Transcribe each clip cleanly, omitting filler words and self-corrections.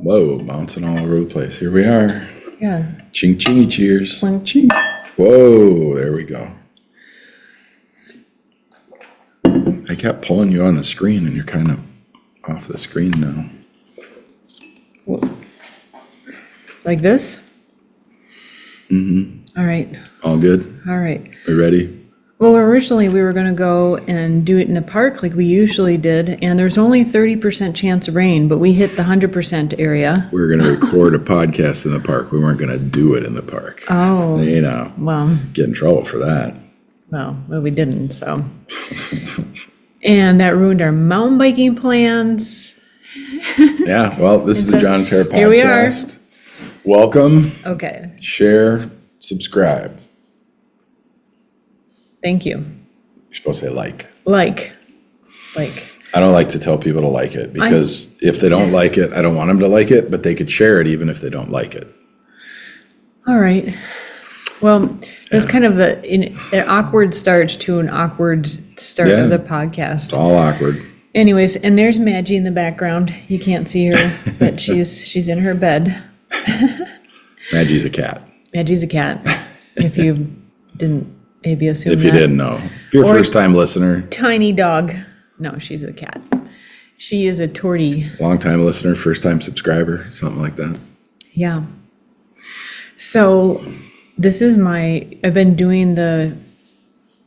Whoa, bouncing all over the place. Here we are. Yeah. Ching chingy cheers. Clink. Ching. Whoa, there we go. I kept pulling you on the screen and you're kind of off the screen now. Like this? Mm-hmm. All right. All good? All right. We ready? Well, originally we were going to go and do it in the park like we usually did, and there's only 30% chance of rain, but we hit the 100% area. We were going to record a podcast in the park. We weren't going to do it in the park. Oh. You know, well, get in trouble for that. Well, we didn't, so. And that ruined our mountain biking plans. Yeah, well, this is the John and Tara podcast. Here we are. Welcome. Okay. Share, subscribe. Thank you. You're supposed to say like. Like. I don't like to tell people to like it because if they don't like it, I don't want them to like it, but they could share it even if they don't like it. All right. Well, there's kind of an awkward start to an awkward start of the podcast. It's all awkward. Anyways, and there's Maggie in the background. You can't see her, but she's in her bed. Maggie's a cat. Maggie's a cat. If you didn't maybe assume If you didn't know. If you're a first-time listener. Tiny dog. No, she's a cat. She is a tortie. Long-time listener, first-time subscriber, something like that. Yeah. So this is I've been doing the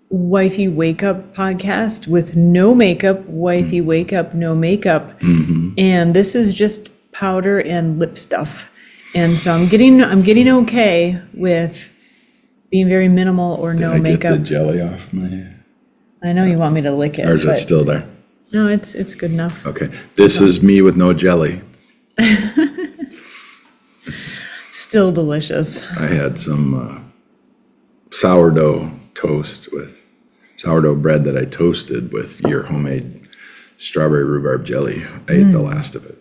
Wifey Wake Up podcast with no makeup, Wifey Wake Up, no makeup. Mm-hmm. And this is just powder and lip stuff. And so I'm getting okay with being very minimal or no makeup. Get the jelly off my hand? I know you want me to lick it. Or is it still there? No, it's good enough. Okay. This is me with no jelly. Still delicious. I had some sourdough toast with sourdough bread that I toasted with your homemade strawberry rhubarb jelly. I ate the last of it.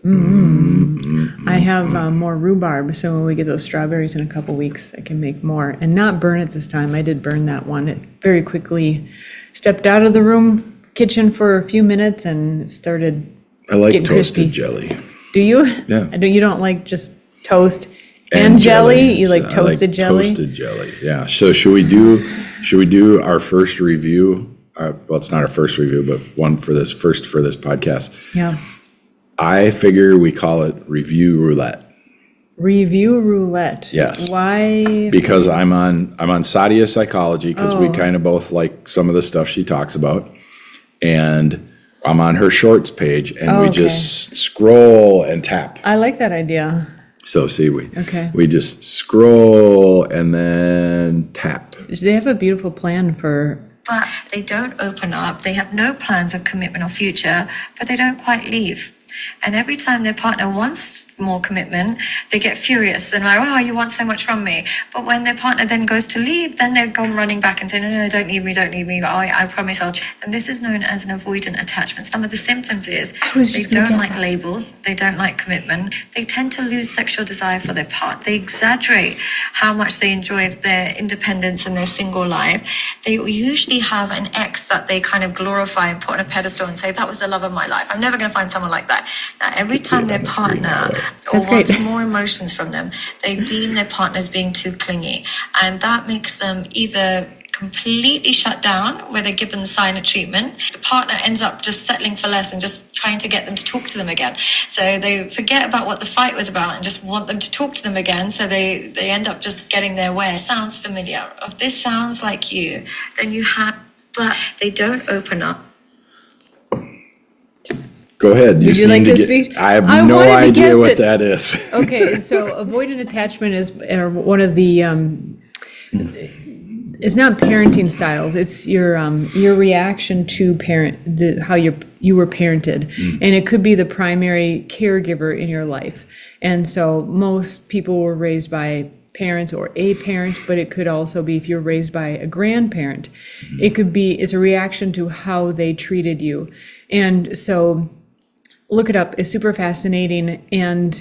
I have more rhubarb, so when we get those strawberries in a couple weeks, I can make more and not burn it this time. I did burn that one. It very quickly stepped out of the kitchen for a few minutes and started I like getting toasted crispy. jelly. Do you? Yeah. You don't like just toast and jelly? You like toasted jelly? Toasted jelly, yeah. So should we do our first review? Well, it's not our first review, but one for this podcast. Yeah. I figure we call it review roulette. Review roulette. Yes. Why? Because I'm on Sadia's psychology because we kind of both like some of the stuff she talks about, and I'm on her shorts page, and we just scroll and tap. I like that idea. So we just scroll and then tap. They have a beautiful plan for. But they don't open up. They have no plans of commitment or future, but they don't quite leave. And every time their partner wants more commitment, they get furious and like, oh, you want so much from me. But when their partner then goes to leave, then they go running back and say, no, don't leave me. But I promise I'll. And this is known as an avoidant attachment. Some of the symptoms is they don't like labels. They don't like commitment. They tend to lose sexual desire for their partner. They exaggerate how much they enjoyed their independence and their single life. They usually have an ex that they kind of glorify and put on a pedestal and say, that was the love of my life. I'm never going to find someone like that. Now, every time their partner wants more emotions from them, they deem their partner as being too clingy. And that makes them either completely shut down, where they give them the silent treatment. The partner ends up just settling for less and just trying to get them to talk to them again. So they forget about what the fight was about and just want them to talk to them again. So they end up just getting their way. Sounds familiar. If this sounds like you, then you have, but they don't open up. Go ahead. Would you like to speak? I have no idea what that is. Okay, so avoidant attachment is one of the. It's not parenting styles. It's your reaction to how you were parented, and it could be the primary caregiver in your life. And so most people were raised by parents or a parent, but it could also be if you're raised by a grandparent. It could be it's a reaction to how they treated you, and so. Look it up. It's super fascinating. And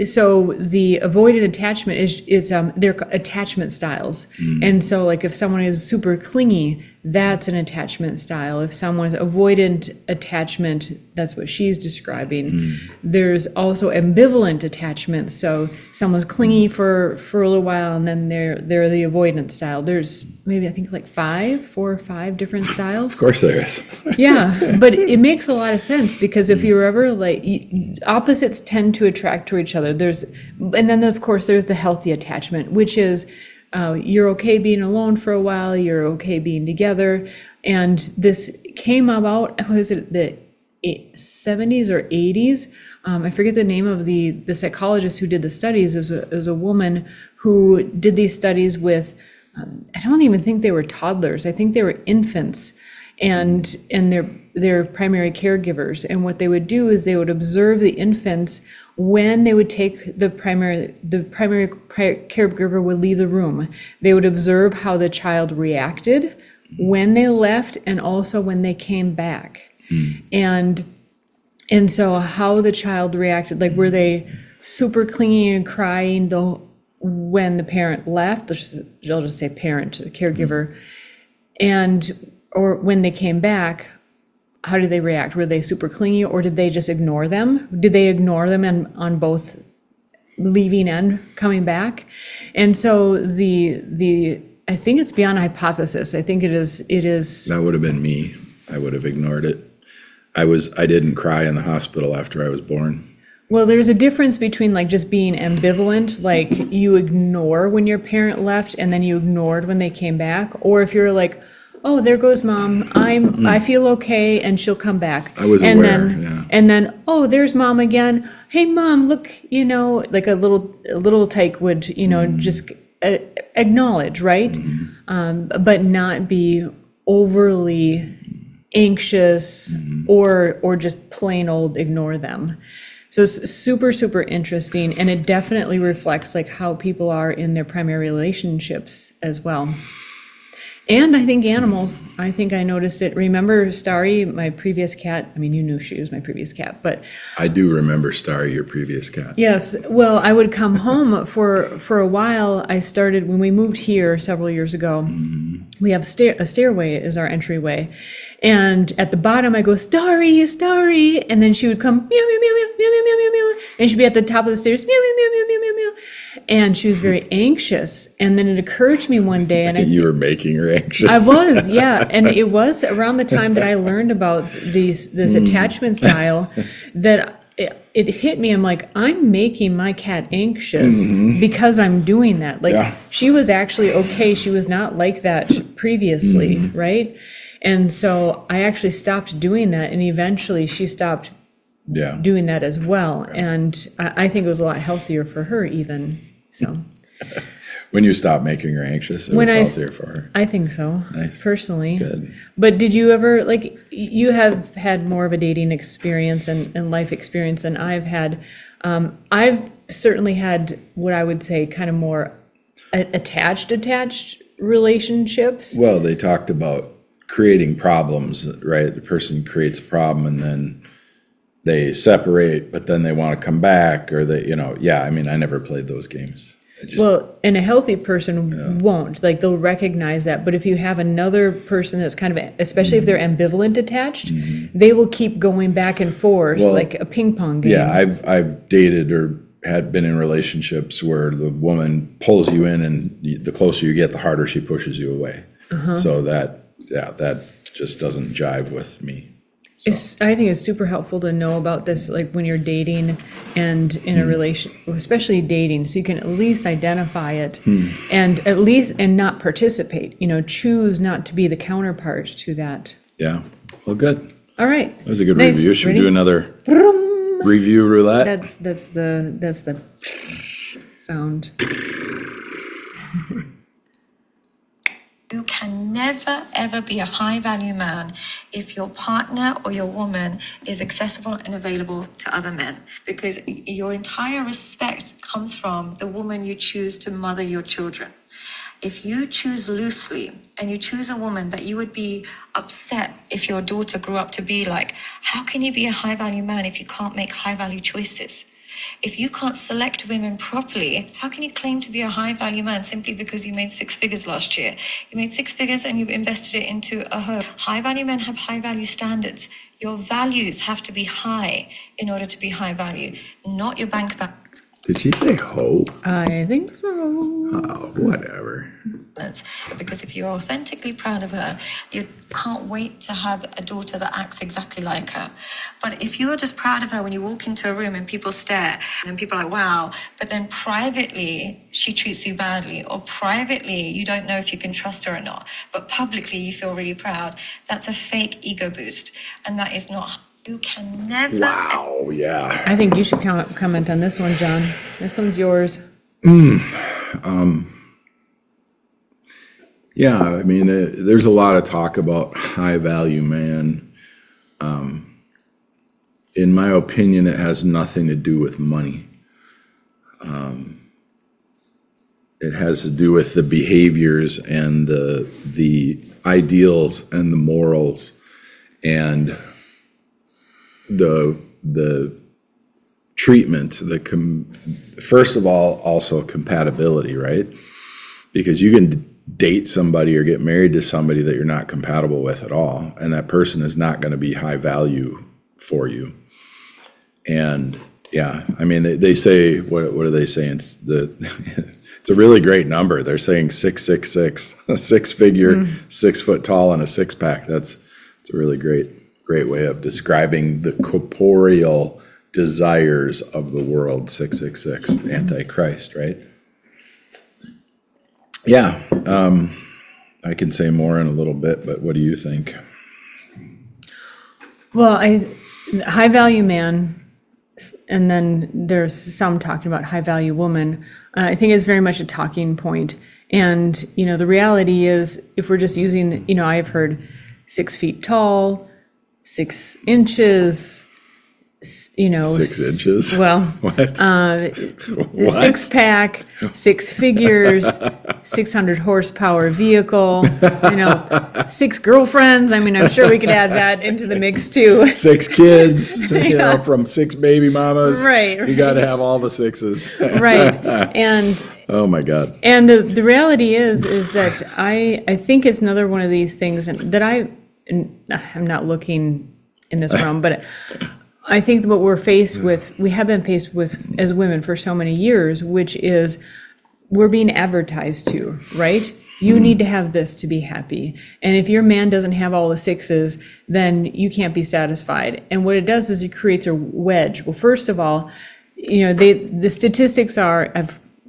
so the avoidant attachment is their attachment styles. And so like if someone is super clingy, that's an attachment style. If someone's avoidant attachment, that's what she's describing. There's also ambivalent attachment. So someone's clingy for a little while, and then they're the avoidant style. There's maybe, I think, like 4 or 5 different styles. Of course there is. Yeah, but it makes a lot of sense, because if you're ever like, opposites tend to attract to each other. And then of course there's the healthy attachment, which is you're okay being alone for a while, you're okay being together. And this came about, was it the 70s or 80s? I forget the name of the psychologist who did the studies. It was a woman who did these studies with, I don't even think they were toddlers. I think they were infants, and their primary caregivers. And what they would do is they would observe the infants when they would take the primary caregiver would leave the room. They would observe how the child reacted when they left, and also when they came back. And so how the child reacted, like, were they super clingy and crying when the parent left? I'll just say parent, caregiver. Or when they came back, how did they react? Were they super clingy, or did they just ignore them? Did they ignore them on both leaving and coming back? And so I think it's beyond hypothesis. I think it is. That would have been me. I would have ignored it. I didn't cry in the hospital after I was born. Well, there's a difference between like just being ambivalent, like you ignore when your parent left and then you ignored when they came back, or if you're like, oh, there goes mom, I feel okay, and she'll come back. I was aware, yeah. And then, oh, there's mom again. Hey mom, look, like a little tyke would, just acknowledge, right? But not be overly anxious or just plain old ignore them. So it's super, super interesting, and it definitely reflects like how people are in their primary relationships as well. And I think animals, I think I noticed it. Remember Starry, my previous cat? I mean, you knew she was my previous cat, but... I do remember Starry, your previous cat. Yes. Well, I would come home for a while. I started, when we moved here several years ago, we have a stairway as our entryway. And at the bottom, I go, Starry, Starry. And then she would come, meow, meow, meow, meow, meow, meow, meow, meow. And she'd be at the top of the stairs, meow, meow, meow, meow, meow, meow, meow. And she was very anxious. And then it occurred to me one day, and you were making her anxious. I was, yeah. And it was around the time that I learned about this attachment style that it hit me. I'm like, I'm making my cat anxious because I'm doing that. Like, she was actually okay. She was not like that previously, right? And so I actually stopped doing that, and eventually she stopped doing that as well. And I think it was a lot healthier for her even, so. When you stopped making her anxious, it was healthier for her. I think so, nice. Personally. Good. But did you ever, like, you have had more of a dating experience and life experience than I've had. I've certainly had what I would say kind of more attached relationships. Well, they talked about creating problems, right? The person creates a problem and then they separate, but then they want to come back, or they, I mean, I never played those games. Well, and a healthy person won't, like, they'll recognize that. But if you have another person that's kind of, especially if they're ambivalent attached, they will keep going back and forth, like a ping pong game. Yeah, I've dated or had been in relationships where the woman pulls you in, and the closer you get, the harder she pushes you away. So that just doesn't jive with me. So. I think it's super helpful to know about this, like when you're dating and in a relation, especially dating, so you can at least identify it and not participate, choose not to be the counterpart to that. Yeah. Well, good. All right. That was a good review. Should we do another review roulette? That's the sound. You can never, ever be a high-value man if your partner or your woman is accessible and available to other men, because your entire respect comes from the woman you choose to mother your children. If you choose loosely and you choose a woman that you would be upset if your daughter grew up to be like, how can you be a high-value man if you can't make high-value choices? If you can't select women properly, how can you claim to be a high value man simply because you made 6 figures last year? You made 6 figures and you invested it into a home. High value men have high value standards. Your values have to be high in order to be high value, not your bank balance. Did she say hoe? I think so. Oh, whatever. Because if you're authentically proud of her, you can't wait to have a daughter that acts exactly like her. But if you're just proud of her when you walk into a room and people stare and people are like, wow, but then privately she treats you badly, or privately you don't know if you can trust her or not, but publicly you feel really proud, that's a fake ego boost. And that is not. You can never. Wow, yeah. I think you should comment on this one, John. This one's yours. Yeah, I mean, there's a lot of talk about high value man. In my opinion, it has nothing to do with money. It has to do with the behaviors and the ideals and the morals and the treatment, first of all, also compatibility, right? Because you can date somebody or get married to somebody that you're not compatible with at all, and that person is not going to be high value for you. And yeah, I mean, they say, what are they saying? It's a really great number. They're saying 666, a 6-figure, 6 foot tall, and a 6-pack. It's a really great way of describing the corporeal desires of the world. 666, Antichrist, right? Yeah, I can say more in a little bit, but what do you think? Well, high value man, and then there's some talking about high value woman. I think it's very much a talking point. And, the reality is, if we're just using, I've heard 6 feet tall, 6 inches, 6 inches? Well, what? 6-pack, 6 figures, 600 horsepower vehicle, 6 girlfriends. I mean, I'm sure we could add that into the mix too. 6 kids, from 6 baby mamas. Right. You got to have all the 6s. Right. And oh my God. And the reality is that I think it's another one of these things that I'm not looking in this realm, but I think what we have been faced with as women for so many years, which is we're being advertised to, right? You need to have this to be happy. And if your man doesn't have all the 6s, then you can't be satisfied. And what it does is it creates a wedge. Well, first of all, the statistics are,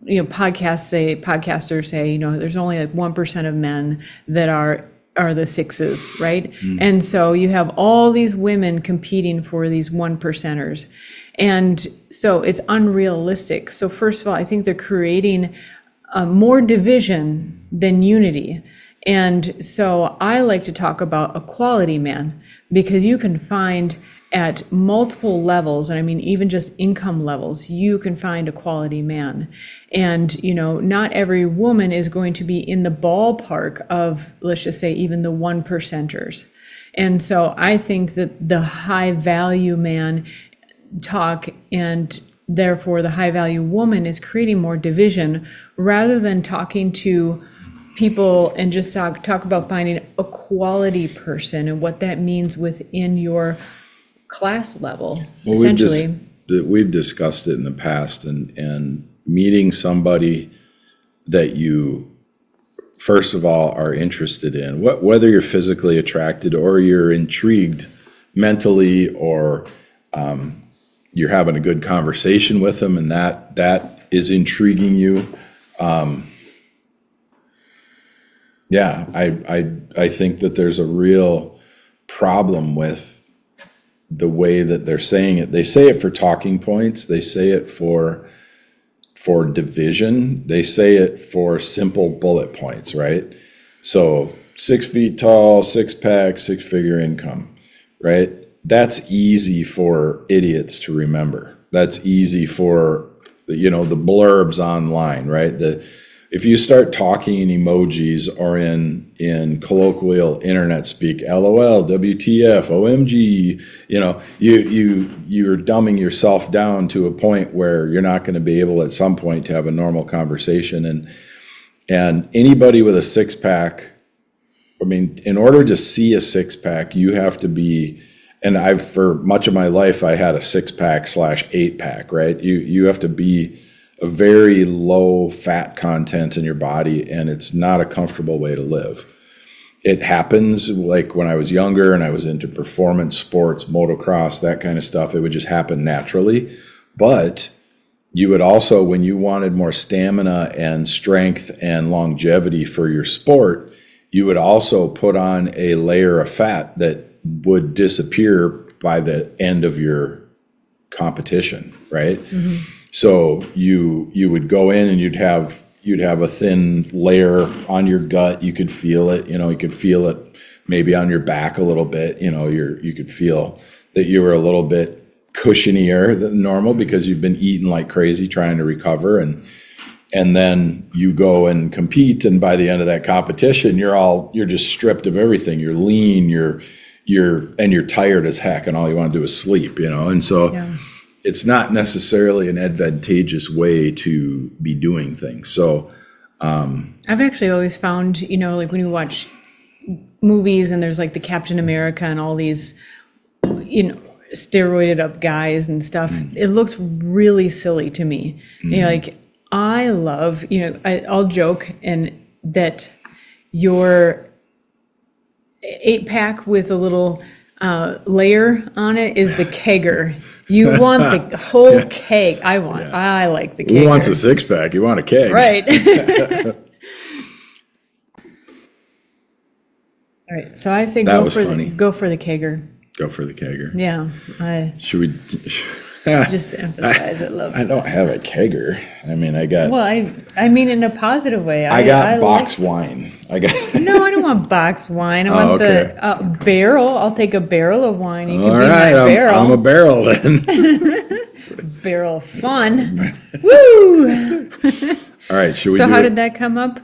podcasters say, there's only like 1% of men that are the 6s, right? And so you have all these women competing for these 1%ers. And so it's unrealistic. So first of all, I think they're creating more division than unity. And so I like to talk about a quality man, because you can find at multiple levels, and I mean, even just income levels, you can find a quality man. And, not every woman is going to be in the ballpark of, let's just say, even the 1%ers. And so I think that the high value man talk, and therefore the high value woman, is creating more division rather than talking to people and just talk about finding a quality person and what that means within your class level, essentially. We've discussed it in the past, and meeting somebody that you, first of all, are interested in, whether you're physically attracted or you're intrigued mentally, or you're having a good conversation with them, and that is intriguing you. I think that there's a real problem with the way that they're saying it. They say it for talking points. They say it for division. They say it for simple bullet points, right? So 6 feet tall, 6-pack, 6-figure income, right? That's easy for idiots to remember. That's easy for, the blurbs online, right? if you start talking in emojis or in colloquial internet speak, LOL, WTF, OMG, you're dumbing yourself down to a point where you're not going to be able at some point to have a normal conversation. And anybody with a six pack, I mean, in order to see a six pack, you have to be, and for much of my life, I had a 6-pack / 8-pack, right? You have to be a very low fat content in your body, and it's not a comfortable way to live. It happens like when I was younger and I was into performance sports, motocross, that kind of stuff. It would just happen naturally. But you would also, when you wanted more stamina and strength and longevity for your sport, you would also put on a layer of fat that would disappear by the end of your competition, right? Mm-hmm. So you would go in and you'd have a thin layer on your gut. You could feel it, you could feel it maybe on your back a little bit. You could feel that you were a little bit cushionier than normal because you've been eating like crazy trying to recover, and then you go and compete, and by the end of that competition, you're just stripped of everything. You're lean, you're tired as heck, and all you want to do is sleep, and so it's not necessarily an advantageous way to be doing things. So I've actually always found, like when you watch movies and there's like the Captain America and all these, steroided up guys and stuff, it looks really silly to me. Like I love, I'll joke and that your 8-pack with a little layer on it is the kegger. You want the whole keg. I like the kegger. Who wants a 6-pack? You want a keg. Right. All right. So I say go for the kegger. Go for the kegger. Yeah. Should we just emphasize it, love. I don't have a kegger. I mean, I got. Well, I mean in a positive way. I got box wine. No, I don't want box wine. I want the barrel. I'll take a barrel of wine. You can All be right, my barrel. I'm a barrel then. Barrel of fun. Woo! All right, should we? So how did that come up?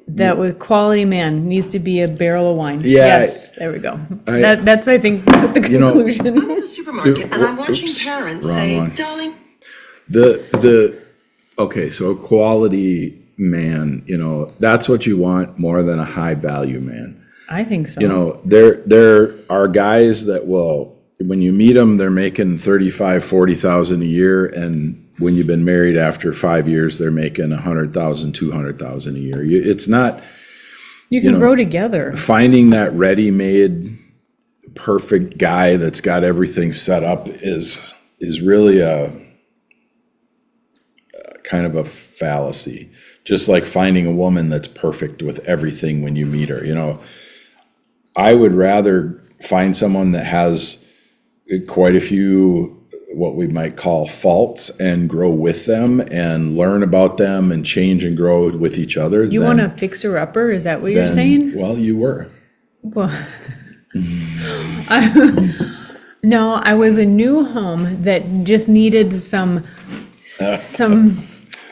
That with quality man needs to be a barrel of wine. Yeah. Yes, there we go. That's I think the conclusion. I'm in the supermarket and I'm watching parents say, one. "Darling." Okay, so a quality man, that's what you want more than a high value man. I think so. There are guys that will, when you meet them, they're making $35,000-$40,000 a year, and when you've been married after 5 years, they're making $100,000, $200,000 a year. It's not. You can grow together. Finding that ready-made, perfect guy that's got everything set up is really a kind of a fallacy. Just like finding a woman that's perfect with everything when you meet her. I would rather find someone that has quite a few what we might call faults and grow with them and learn about them and change and grow with each other. You want a fixer-upper? Is that what you're saying? Well, you were. Well, no, I was a new home that just needed some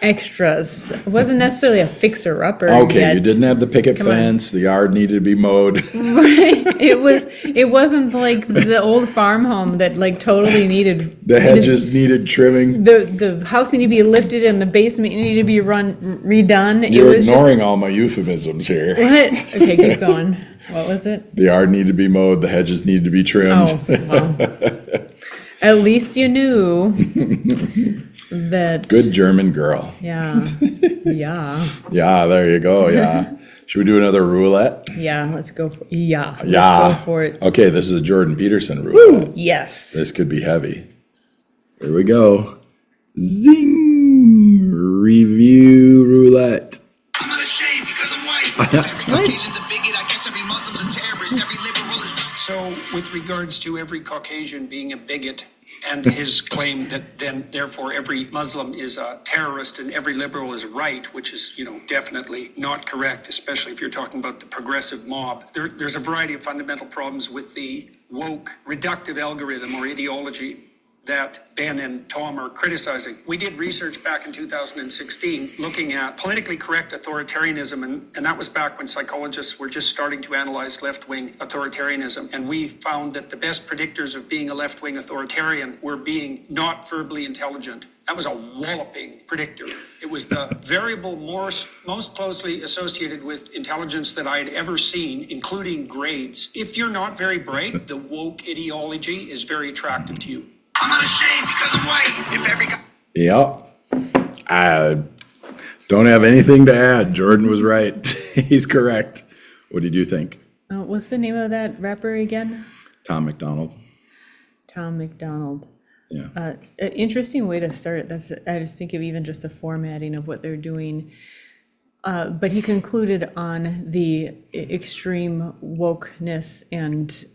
extras. It wasn't necessarily a fixer-upper. Okay, yet. You didn't have the picket fence. The yard needed to be mowed. Right. It wasn't like the old farm home that like totally needed. The hedges needed trimming. The house needed to be lifted and the basement needed to be redone. You're ignoring all my euphemisms here. What? Okay, keep going. What was it? The yard needed to be mowed. The hedges needed to be trimmed. Oh, well. At least you knew that. Good German girl. Yeah. Yeah. Yeah, there you go. Yeah. Should we do another roulette? Yeah, let's go for Let's go for it. Okay, this is a Jordan Peterson roulette. Woo, yes. This could be heavy. Here we go. Zing! Review roulette. I'm not ashamed because I'm white. Every Caucasian's a bigot. I guess every Muslim's a terrorist. Every liberal is. So, with regards to every Caucasian being a bigot and his claim that then, therefore, every Muslim is a terrorist and every liberal is right, which is, definitely not correct, especially if you're talking about the progressive mob. There's a variety of fundamental problems with the woke reductive algorithm or ideology that Ben and Tom are criticizing. We did research back in 2016 looking at politically correct authoritarianism, and that was back when psychologists were just starting to analyze left-wing authoritarianism. And we found that the best predictors of being a left-wing authoritarian were being not verbally intelligent. That was a walloping predictor. It was the variable most closely associated with intelligence that I had ever seen, including grades. If you're not very bright, the woke ideology is very attractive to you. I'm unashamed because I'm white. If every guy. Yep. I don't have anything to add. Jordan was right. He's correct. What did you think? What's the name of that rapper again? Tom McDonald. Tom McDonald. Yeah. An interesting way to start it. I just think of even just the formatting of what they're doing. But he concluded on the extreme wokeness and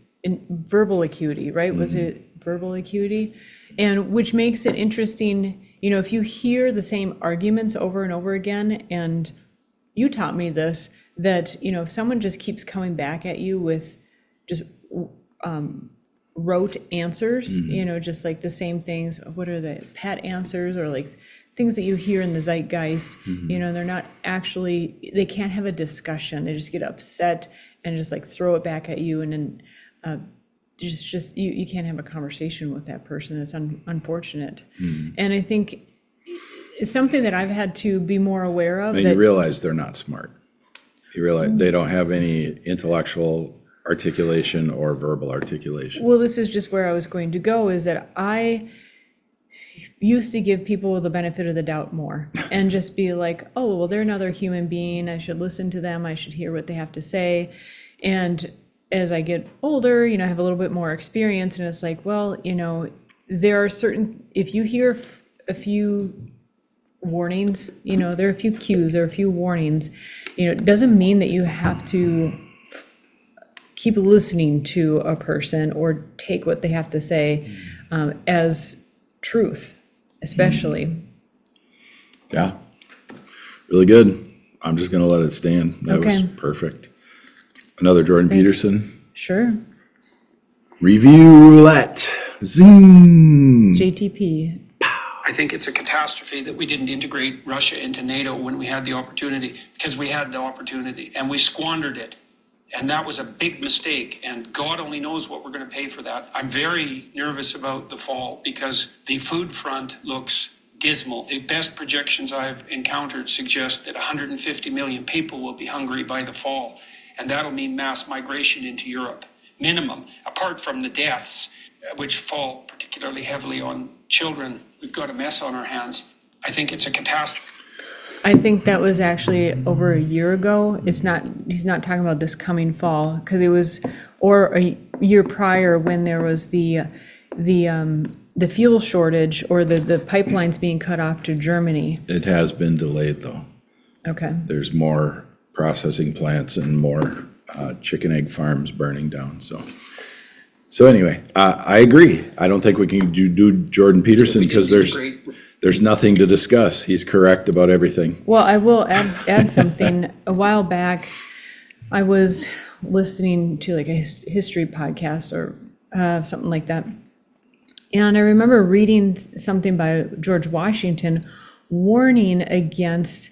verbal acuity, right? Was it verbal acuity? And which makes it interesting, you know, if you hear the same arguments over and over again, and you taught me this, that, you know, if someone just keeps coming back at you with just rote answers, you know, just like the same things, what are the pat answers, or like things that you hear in the zeitgeist, you know, they're not actually, they can't have a discussion. They just get upset and just like throw it back at you. And then just you can't have a conversation with that person. It's unfortunate. And I think it's something that I've had to be more aware of. And you realize they're not smart. You realize they don't have any intellectual articulation or verbal articulation. Well, this is just where I was going to go, is that I used to give people the benefit of the doubt more and just be like, oh, well, they're another human being. I should listen to them. I should hear what they have to say. And as I get older, you know, I have a little bit more experience, and it's like, well, you know, there are certain, if you hear a few warnings, you know, there are a few cues or a few warnings, you know, it doesn't mean that you have to keep listening to a person or take what they have to say as truth, especially. Yeah, really good. I'm just going to let it stand. That Okay. was perfect. Another Jordan Thanks. Peterson. Sure. Review roulette. Zing. JTP. I think it's a catastrophe that we didn't integrate Russia into NATO when we had the opportunity, because we had the opportunity and we squandered it. And that was a big mistake, and God only knows what we're going to pay for that. I'm very nervous about the fall because the food front looks dismal. The best projections I've encountered suggest that 150 million people will be hungry by the fall, and that'll mean mass migration into Europe, minimum, apart from the deaths, which fall particularly heavily on children. We've got a mess on our hands. I think it's a catastrophe. I think that was actually over a year ago. He's not talking about this coming fall, because it was, or a year prior when there was the fuel shortage, or the pipelines being cut off to Germany. It has been delayed, though. Okay. There's more processing plants and more chicken egg farms burning down. So anyway, I agree. I don't think we can do Jordan Peterson because there's nothing to discuss. He's correct about everything. Well, I will add something. A while back, I was listening to like a history podcast or something like that. And I remember reading something by George Washington warning against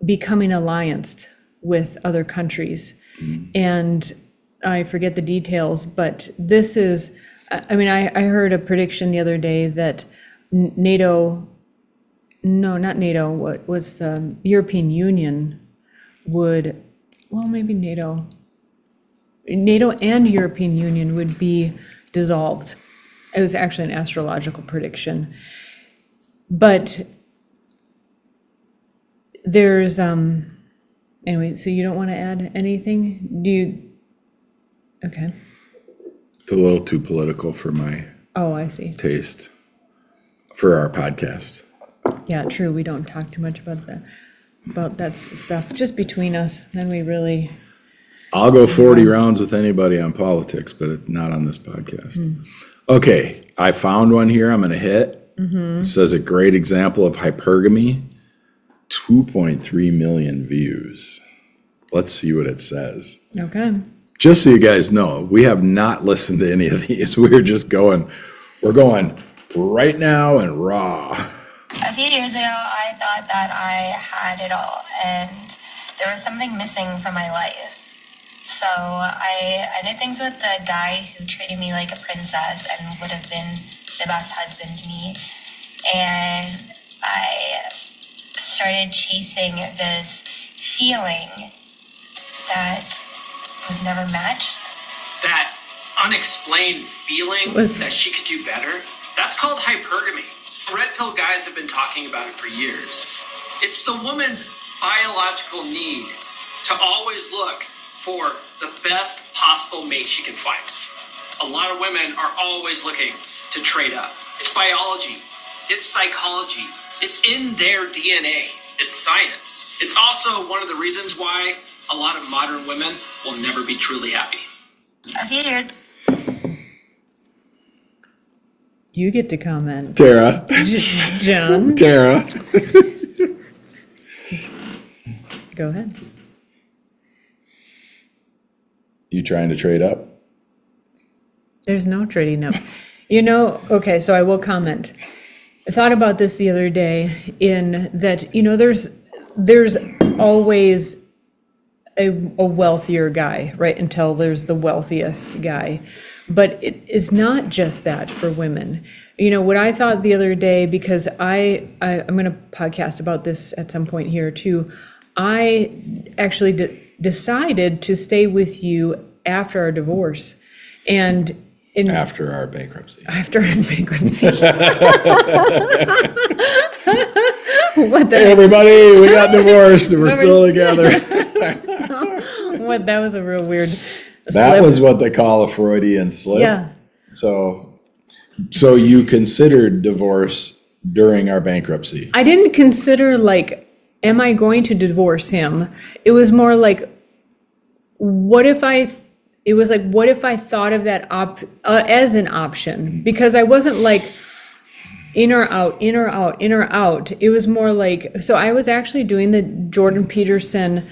becoming allianced with other countries. And I forget the details, but this is, I mean, I heard a prediction the other day that NATO, no, not NATO, what was the European Union would, well, maybe NATO and European Union would be dissolved. It was actually an astrological prediction. But there's, anyway, so you don't want to add anything? Do you? Okay. It's a little too political for my I see. taste for our podcast. Yeah, true. We don't talk too much about that stuff. Just between us, then we really. I'll go 40 rounds with anybody on politics, but it's not on this podcast. Okay, I found one here I'm going to hit. It says a great example of hypergamy, 2.3 million views. Let's see what it says. Okay. Just so you guys know, we have not listened to any of these. We're just going We're going right now and raw. A few years ago, I thought that I had it all, and there was something missing from my life. So I did things with the guy who treated me like a princess and would have been the best husband to me. And I started chasing this feeling that was never matched. That unexplained feeling that she could do better, that's called hypergamy. Red pill guys have been talking about it for years. It's the woman's biological need to always look for the best possible mate she can find. A lot of women are always looking to trade up. It's biology, it's psychology, it's in their DNA, it's science. It's also one of the reasons why a lot of modern women will never be truly happy. A few years. You get to comment. Tara. John. Tara. Go ahead. You trying to trade up? There's no trading up. Okay, so I will comment. I thought about this the other day in that, there's always a wealthier guy, right? Until there's the wealthiest guy. But it's not just that for women. What I thought the other day, because I'm going to podcast about this at some point here too. I actually decided to stay with you after our divorce. And after our bankruptcy. After our bankruptcy. Hey everybody, we got divorced and we're still together. That was a real weird That slip. was what they call a Freudian slip. Yeah. So you considered divorce during our bankruptcy. I didn't consider am I going to divorce him? It was more like, what if I thought of that as an option? Because I wasn't like in or out, in or out, in or out. It was more like, so I was actually doing the Jordan Peterson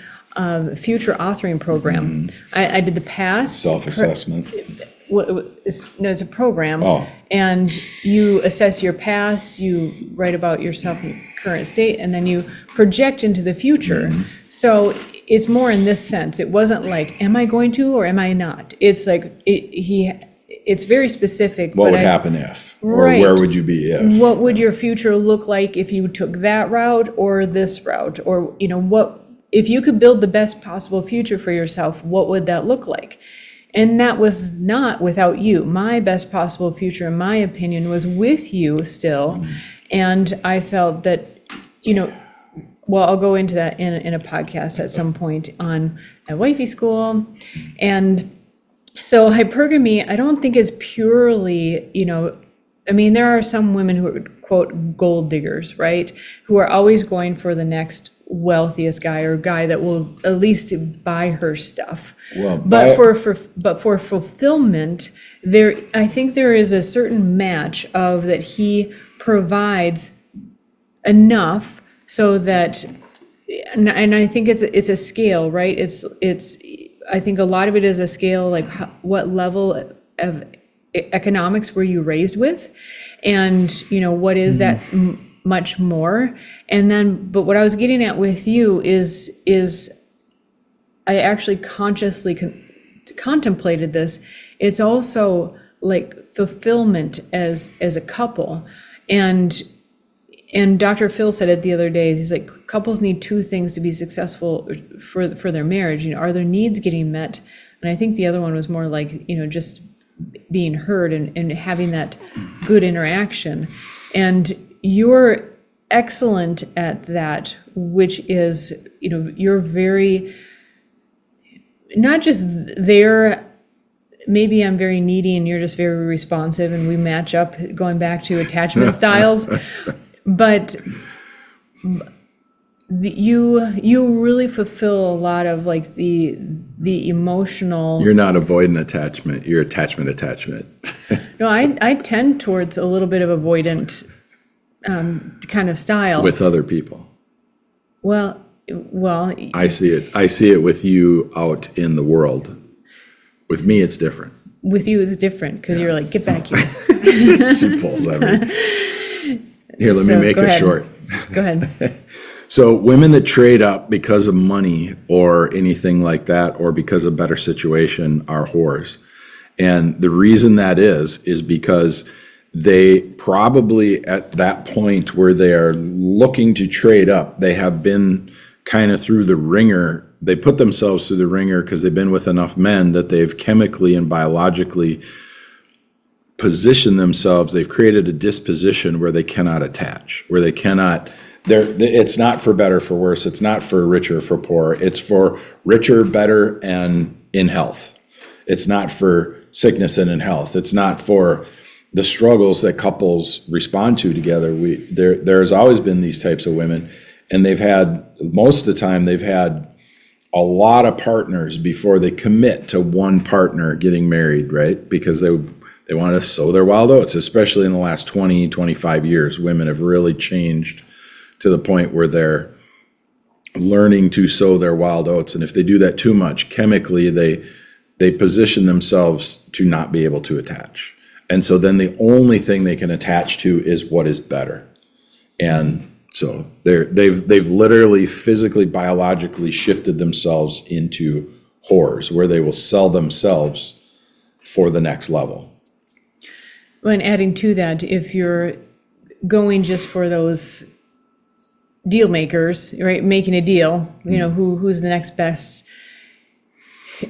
future authoring program. I did the past. Self-assessment. It's a program. Oh. And you assess your past, you write about yourself in your current state, and then you project into the future. So it's more in this sense. It wasn't like, am I going to or am I not? It's like, it's very specific. What would happen if? Or Right. where would you be if? What would your future look like if you took that route or this route? Or, if you could build the best possible future for yourself, what would that look like? And that was not without you. My best possible future, in my opinion, was with you still. And I felt that, I'll go into that in a podcast at some point on a wifey school. And so hypergamy, I don't think is purely, there are some women who are, quote, gold diggers, right? Who are always going for the next wealthiest guy or guy that will at least buy her stuff. Well, but for fulfillment, I think there is a certain match of that he provides enough so that, and I think it's a scale, right? I think a lot of it is a scale, like what level of economics were you raised with, and what is that much more. And then, but what I was getting at with you is I actually consciously contemplated this. It's also like fulfillment as a couple. And Dr. Phil said it the other day. He's like, couples need two things to be successful for their marriage. Are their needs getting met? And I think the other one was more like, just being heard and having that good interaction. And you're excellent at that, which is, you're very, not just there, maybe I'm very needy and you're just very responsive and we match up, going back to attachment styles, but you really fulfill a lot of like the emotional. You're not avoidant attachment, you're attachment. No, I tend towards a little bit of avoidant kind of style with other people. Well, I see it with you out in the world. With me, it's different. with you is different because you're like, get back here. She pulls at me. Here, let me make it short. Go ahead. So women that trade up because of money or anything like that, or because of better situation, are whores. And the reason that is because they probably at that point where they are looking to trade up, they have been kind of through the ringer. They put themselves through the ringer because they've been with enough men that they've chemically and biologically positioned themselves. They've created a disposition where they cannot attach, where they cannot, it's not for better, for worse. It's not for richer, for poorer. It's for richer, better, and in health. It's not for sickness and in health. It's not for the struggles that couples respond to together. There's always been these types of women, and they've had, most of the time, they've had a lot of partners before they commit to one partner getting married, right? Because they want to sow their wild oats, especially in the last 20, 25 years. Women have really changed to the point where they're learning to sow their wild oats. And if they do that too much, chemically, they position themselves to not be able to attach. And so then the only thing they can attach to is what is better. And so they've literally physically, biologically shifted themselves into whores, where they will sell themselves for the next level. When adding to that, if you're going just for those deal makers, right, making a deal, you know, who's the next best,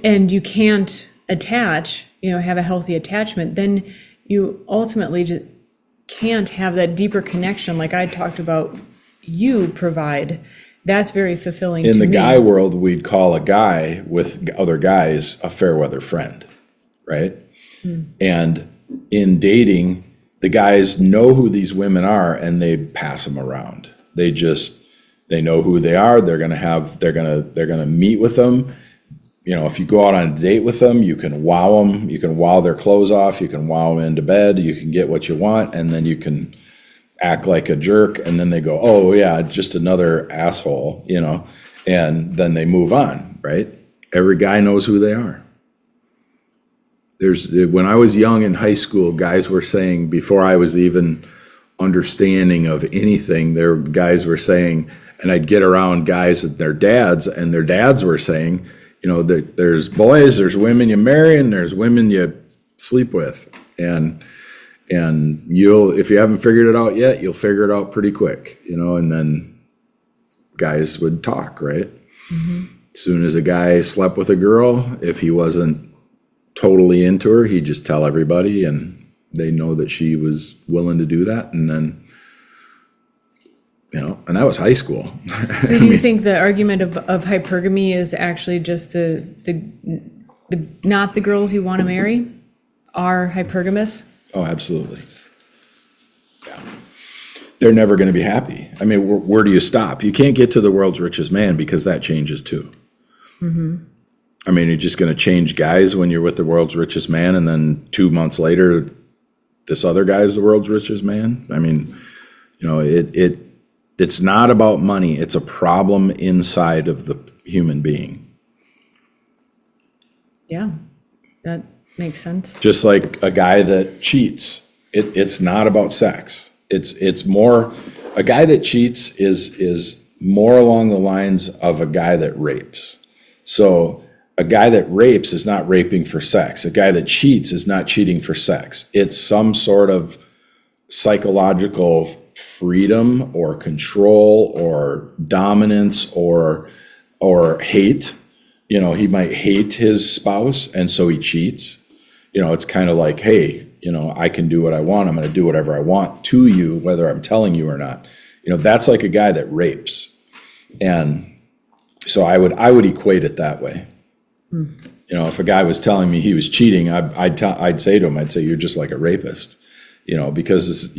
and you can't attach, you know, have a healthy attachment, then you ultimately just can't have that deeper connection like I talked about you provide. That's very fulfilling to me. In the guy world, we'd call a guy with other guys a fair weather friend, right? And in dating, the guys know who these women are and they pass them around. They know who they are. They're going to meet with them. You know, if you go out on a date with them, you can wow them. You can wow their clothes off. You can wow them into bed. You can get what you want, and then you can act like a jerk. And then they go, "Oh yeah, just another asshole," you know, and then they move on. Right? Every guy knows who they are. When I was young in high school, guys were saying, before I was even understanding of anything, guys were saying, and I'd get around guys and their dads were saying, you know, there's boys, there's women you marry, and there's women you sleep with. And if you haven't figured it out yet, you'll figure it out pretty quick, you know, and then guys would talk, right? As soon as a guy slept with a girl, if he wasn't totally into her, he'd just tell everybody, and they know that she was willing to do that. And then, you know, and that was high school. So do you think the argument of hypergamy is actually just the not the girls you want to marry are hypergamous? Oh, absolutely. Yeah. They're never going to be happy. I mean, where do you stop? You can't get to the world's richest man because that changes too. I mean, you're just going to change guys when you're with the world's richest man, and then 2 months later, this other guy is the world's richest man. I mean, you know, it's not about money. It's a problem inside of the human being. Yeah, that makes sense. Just like a guy that cheats, it's not about sex. It's more, a guy that cheats is more along the lines of a guy that rapes. So a guy that rapes is not raping for sex. A guy that cheats is not cheating for sex. It's some sort of psychological freedom or control or dominance or hate. You know, he might hate his spouse, and so he cheats. You know, it's kind of like, hey, you know, I can do what I want. I'm going to do whatever I want to you, whether I'm telling you or not. You know, that's like a guy that rapes. And so I would equate it that way. You know, if a guy was telling me he was cheating, I'd say to him, I'd say, you're just like a rapist, you know, because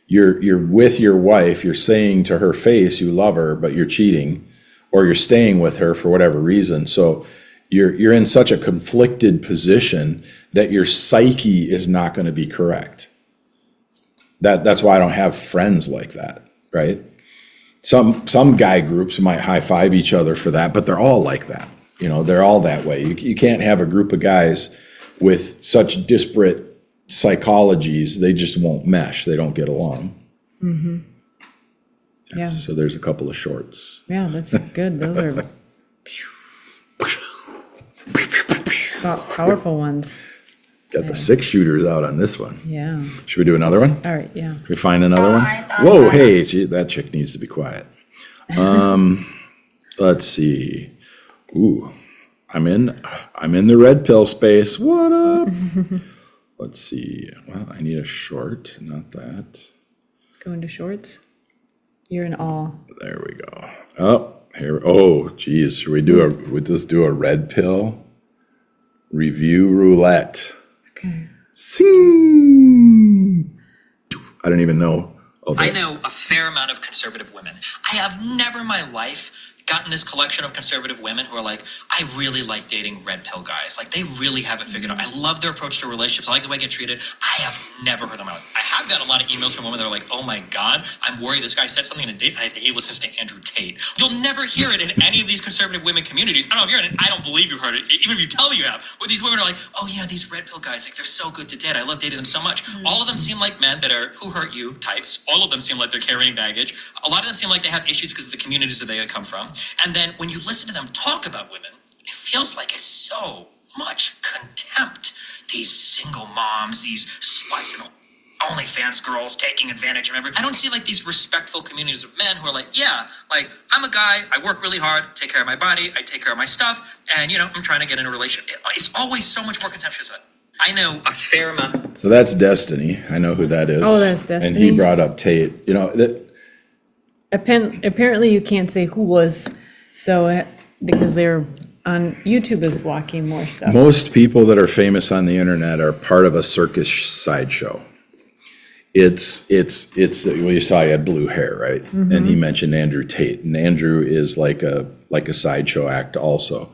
you're with your wife, you're saying to her face you love her, but you're cheating, or you're staying with her for whatever reason. So you're in such a conflicted position that your psyche is not going to be correct. That's why I don't have friends like that, right? Some guy groups might high five each other for that, but they're all like that. You know, they're all that way. You can't have a group of guys with such disparate psychologies, they just won't mesh. They don't get along. Mm-hmm. Yeah. So there's a couple of shorts. Yeah, that's good. Those are powerful ones. Got the 6-shooters out on this one. Yeah. Should we do another one? All right. Yeah. Should we find another one? Whoa, hey, that chick needs to be quiet. Let's see. Ooh, I'm in the red pill space. What up? Let's see. Well, I need a short, not that. Go into shorts. You're in awe. There we go. Oh, here. Oh, geez. Should we do a red pill review roulette? Okay. Sing. I don't even know. I know a fair amount of conservative women. I have never in my life gotten this collection of conservative women who are like, I really like dating red pill guys. Like, they really have it figured out. I love their approach to relationships. I like the way I get treated. I have never heard them in my life. I have gotten a lot of emails from women that are like, oh my God, I'm worried this guy said something in a date and he listens to Andrew Tate. You'll never hear it in any of these conservative women communities. I don't know if you're in it. I don't believe you heard it. Even if you tell me you have. Where these women are like, oh yeah, these red pill guys, like, they're so good to date. I love dating them so much. All of them seem like men that are who hurt you types. All of them seem like they're carrying baggage. A lot of them seem like they have issues because of the communities that they come from. And then when you listen to them talk about women, it feels like it's so much contempt. These single moms, these sluts and OnlyFans girls taking advantage of everything. I don't see like these respectful communities of men who are like, yeah, like, I'm a guy, I work really hard, take care of my body, I take care of my stuff, and I'm trying to get in a relationship. It's always so much more contemptuous than I know a fair amount. So that's Destiny. I know who that is. Oh, that's Destiny. And he brought up Tate. Apparently you can't say who was, so because they're on YouTube is blocking more stuff. Most people that are famous on the internet are part of a circus sideshow. It's well, you saw he had blue hair, right? Mm-hmm. And he mentioned Andrew Tate, and Andrew is like a sideshow act also.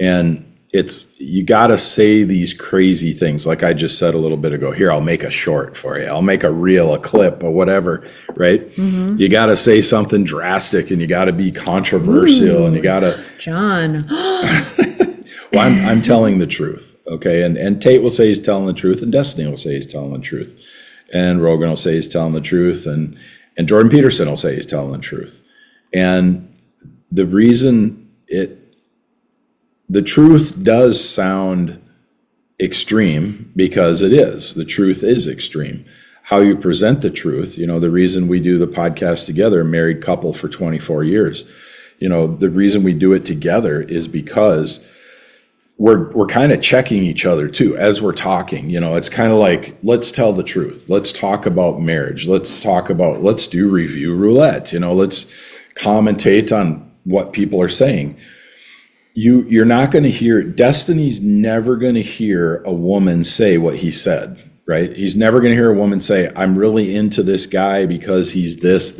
And you got to say these crazy things. Like I just said a little bit ago, here, I'll make a short for you. I'll make a reel, a clip or whatever, right? Mm-hmm. You got to say something drastic and you got to be controversial. Ooh, and you got to. John. Well, I'm telling the truth. Okay. And Tate will say he's telling the truth, and Destiny will say he's telling the truth. And Rogan will say he's telling the truth. And Jordan Peterson will say he's telling the truth. And the reason the truth does sound extreme because it is. The truth is extreme. How you present the truth, the reason we do the podcast together, married couple for 24 years, the reason we do it together is because we're kind of checking each other too as we're talking. It's kind of like, let's tell the truth. Let's talk about marriage. Let's do review roulette. Let's commentate on what people are saying. You're not going to hear, Destiny's never going to hear a woman say what he said, right? He's never going to hear a woman say, I'm really into this guy because he's this,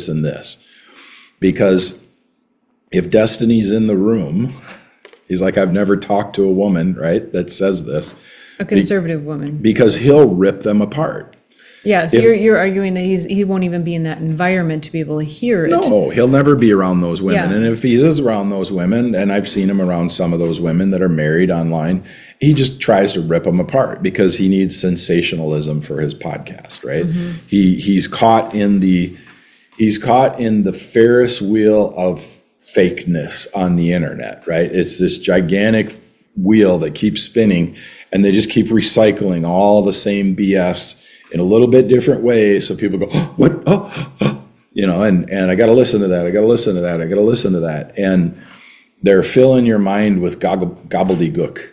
and this. Because if Destiny's in the room, he's like, I've never talked to a woman, right, that says this. A conservative woman. Because he'll rip them apart. Yeah, so you're arguing that he won't even be in that environment to be able to hear it. No, he'll never be around those women. Yeah. And if he is around those women, and I've seen him around some of those women that are married online, he just tries to rip them apart because he needs sensationalism for his podcast, right? Mm-hmm. He's caught in the Ferris wheel of fakeness on the internet, right? It's this gigantic wheel that keeps spinning, and they just keep recycling all the same BS in a little bit different way, so people go, oh, what? Oh. And I got to listen to that. I got to listen to that. I got to listen to that. And they're filling your mind with gobbledygook,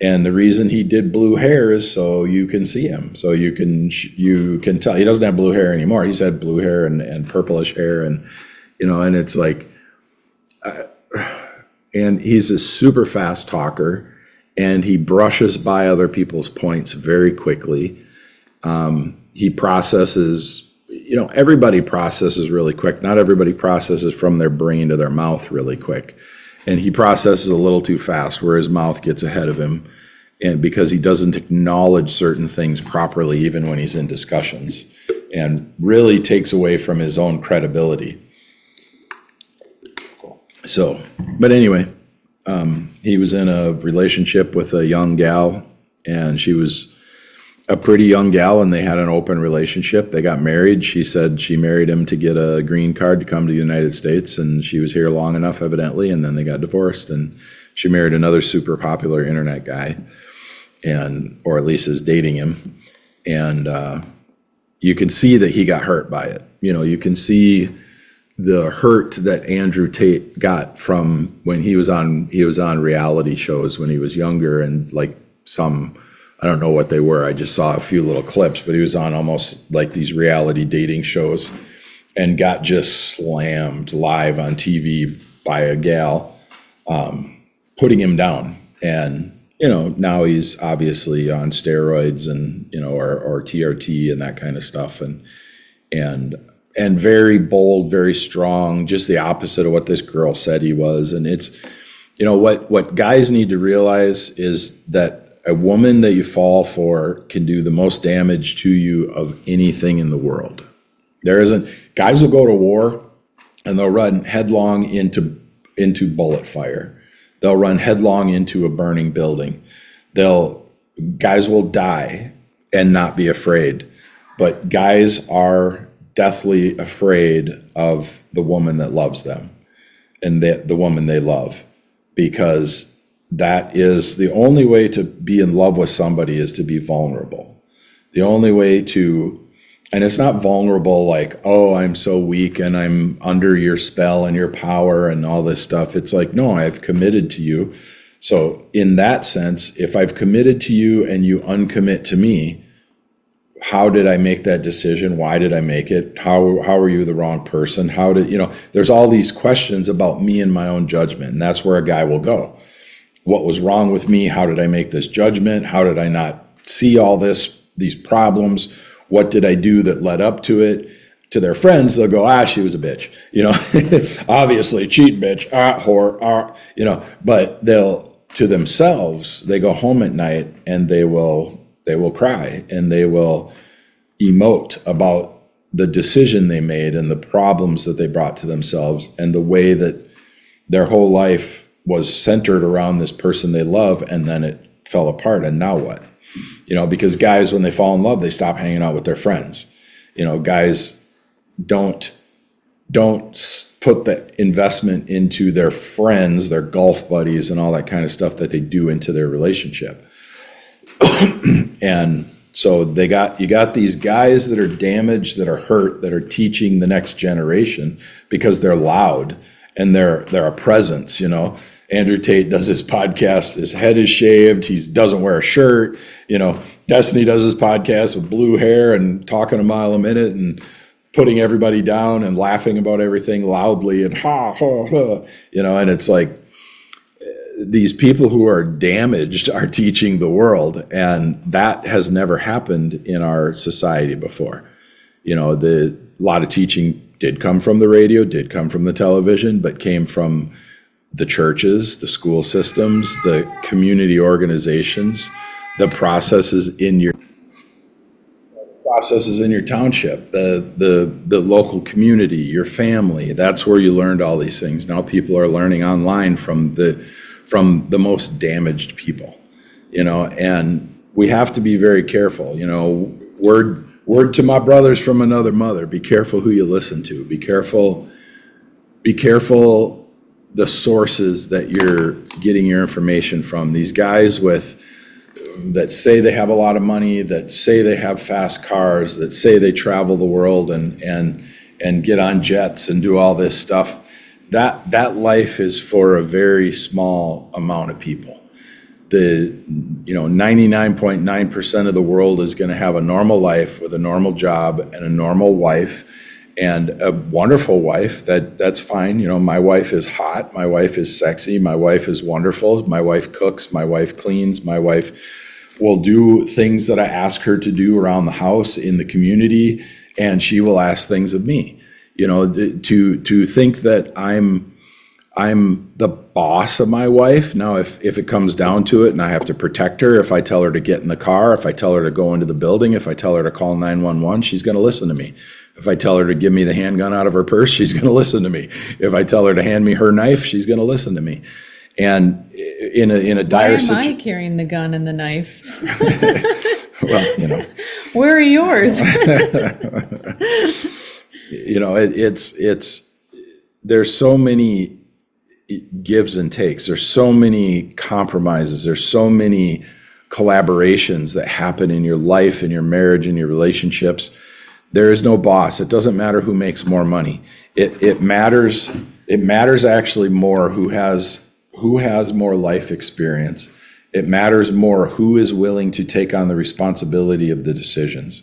And the reason he did blue hair is so you can see him, so you can tell. He doesn't have blue hair anymore. He's had blue hair and purplish hair, and and it's like, and he's a super fast talker, and he brushes by other people's points very quickly. He processes, everybody processes really quick. Not everybody processes from their brain to their mouth really quick. And he processes a little too fast where his mouth gets ahead of him, and because he doesn't acknowledge certain things properly, even when he's in discussions, and really takes away from his own credibility. So, but anyway, He was in a relationship with a young gal, and she was a pretty young gal, and they had an open relationship. They got married. She said she married him to get a green card to come to the United States, and she was here long enough, evidently, and then they got divorced, and she married another super popular internet guy, or at least is dating him. And you can see that he got hurt by it. You can see the hurt that Andrew Tate got from when he was on reality shows when he was younger, and like I don't know what they were. I just saw a few little clips, but he was on almost like these reality dating shows and got just slammed live on TV by a gal, putting him down. And, now he's obviously on steroids and, or TRT and that kind of stuff. And very bold, very strong, just the opposite of what this girl said he was. And it's, what guys need to realize is that a woman that you fall for can do the most damage to you of anything in the world. Guys will go to war and they'll run headlong into bullet fire. They'll run headlong into a burning building. Guys will die and not be afraid. But guys are deathly afraid of the woman that loves them and the woman they love, because that is the only way to be in love with somebody is to be vulnerable. The only way and it's not vulnerable like, oh, I'm so weak and I'm under your spell and your power and all this stuff. It's like, no, I've committed to you. So in that sense, if I've committed to you and you uncommit to me, how did I make that decision? Why did I make it? How are you the wrong person? There's all these questions about me and my own judgment. And that's where a guy will go. What was wrong with me? How did I make this judgment? How did I not see all these problems? What did I do that led up to it? To their friends, they'll go, she was a bitch. Obviously, cheat bitch, whore, but to themselves, they go home at night and they will cry and they will emote about the decision they made and the problems that they brought to themselves and the way that their whole life was centered around this person they love, and then it fell apart. And now what? Because guys, when they fall in love, they stop hanging out with their friends. Guys don't put the investment into their friends, their golf buddies, and all that kind of stuff that they do into their relationship. And so you got these guys that are damaged, that are hurt, that are teaching the next generation because they're loud and they're a presence. Andrew Tate does his podcast, his head is shaved, he doesn't wear a shirt. Destiny does his podcast with blue hair and talking a mile a minute and putting everybody down and laughing about everything loudly and ha ha ha. And it's like, these people who are damaged are teaching the world, and that has never happened in our society before. A lot of teaching did come from the radio, did come from the television, but came from the churches, the school systems, the community organizations, the processes in your township, the local community, your family. That's where you learned all these things. Now people are learning online from the most damaged people, and we have to be very careful. Word to my brothers from another mother, be careful who you listen to. Be careful the sources that you're getting your information from. These guys that say they have a lot of money, that say they have fast cars, that say they travel the world and get on jets and do all this stuff. That life is for a very small amount of people. 99.9% of the world is going to have a normal life with a normal job and a normal wife and a wonderful wife. That's fine. My wife is hot. My wife is sexy. My wife is wonderful. My wife cooks. My wife cleans. My wife will do things that I ask her to do around the house, in the community, and she will ask things of me. To think that I'm the boss of my wife. Now, if it comes down to it and I have to protect her, if I tell her to get in the car, if I tell her to go into the building, if I tell her to call 911, she's going to listen to me. If I tell her to give me the handgun out of her purse, she's going to listen to me. If I tell her to hand me her knife, she's going to listen to me. And in a dire situation. Why am I carrying the gun and the knife? Well, you know. Where are yours? You know, it's there's so many gives and takes. There's so many compromises. There's so many collaborations that happen in your life, in your marriage, in your relationships. There is no boss. It doesn't matter who makes more money. It matters actually more who has more life experience. It matters more who is willing to take on the responsibility of the decisions.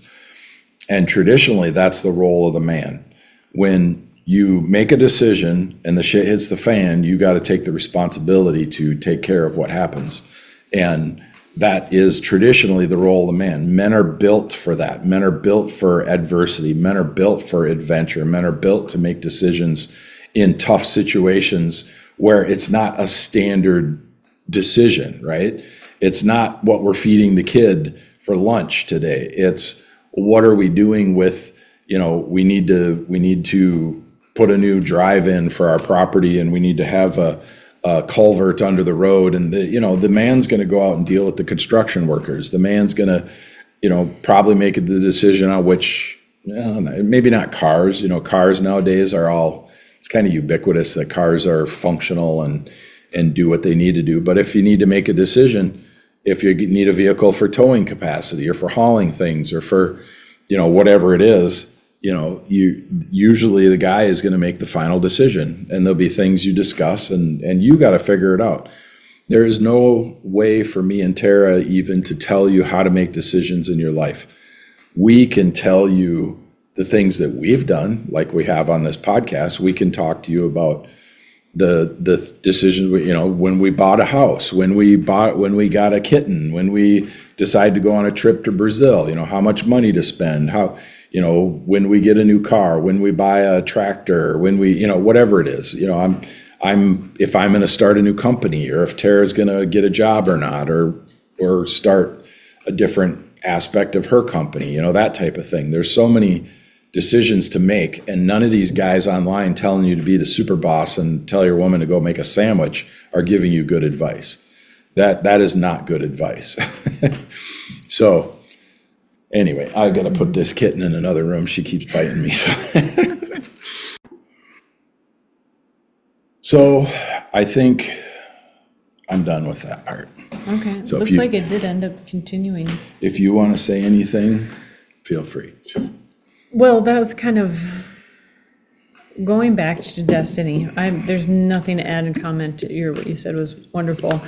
And traditionally, that's the role of the man. When you make a decision and the shit hits the fan, you got to take the responsibility to take care of what happens. And that is traditionally the role of the man. Men are built for that. Men are built for adversity. Men are built for adventure. Men are built to make decisions in tough situations where it's not a standard decision, right? It's not what we're feeding the kid for lunch today. It's what are we doing with, you know, we need to put a new drive in for our property, and we need to have a culvert under the road, and the man's going to go out and deal with the construction workers. The man's going to, probably make the decision on which, maybe not cars. Cars nowadays are all, it's kind of ubiquitous that cars are functional and do what they need to do. But if you need to make a decision, if you need a vehicle for towing capacity or for hauling things or for, whatever it is, usually the guy is going to make the final decision, and there'll be things you discuss and you got to figure it out. There is no way for me and Tara even to tell you how to make decisions in your life. We can tell you the things that we've done, like we have on this podcast. We can talk to you about the decisions, when we bought a house, when we got a kitten, when we decide to go on a trip to Brazil, how much money to spend, when we get a new car, when we buy a tractor, when we, whatever it is, if I'm going to start a new company, or if Tara's going to get a job or not, or start a different aspect of her company, that type of thing. There's so many decisions to make, and none of these guys online telling you to be the super boss and tell your woman to go make a sandwich are giving you good advice. That is not good advice. So anyway, I got to put this kitten in another room. She keeps biting me. So I think I'm done with that part. Okay. So looks like it did end up continuing. If you want to say anything, feel free. Well, that was kind of going back to Destiny. There's nothing to add and comment. What you said was wonderful.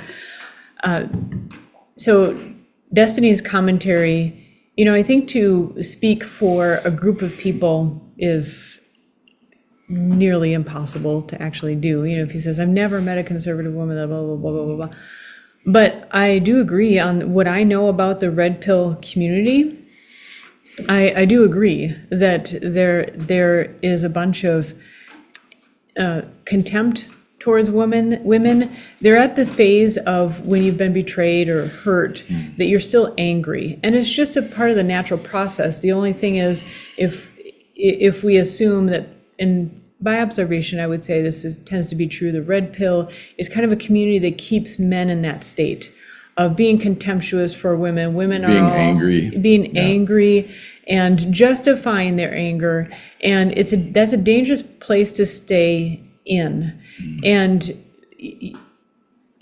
So Destiny's commentary, I think to speak for a group of people is nearly impossible to actually do. If he says, I've never met a conservative woman, blah, blah, blah, blah, blah, blah. But I do agree on what I know about the red pill community. I do agree that there is a bunch of contempt towards women. They're at the phase of when you've been betrayed or hurt that you're still angry, and it's just a part of the natural process. The only thing is, if we assume that, and by observation I would say tends to be true, the red pill is kind of a community that keeps men in that state of being contemptuous for women. Women are being angry and justifying their anger, and that's a dangerous place to stay in. And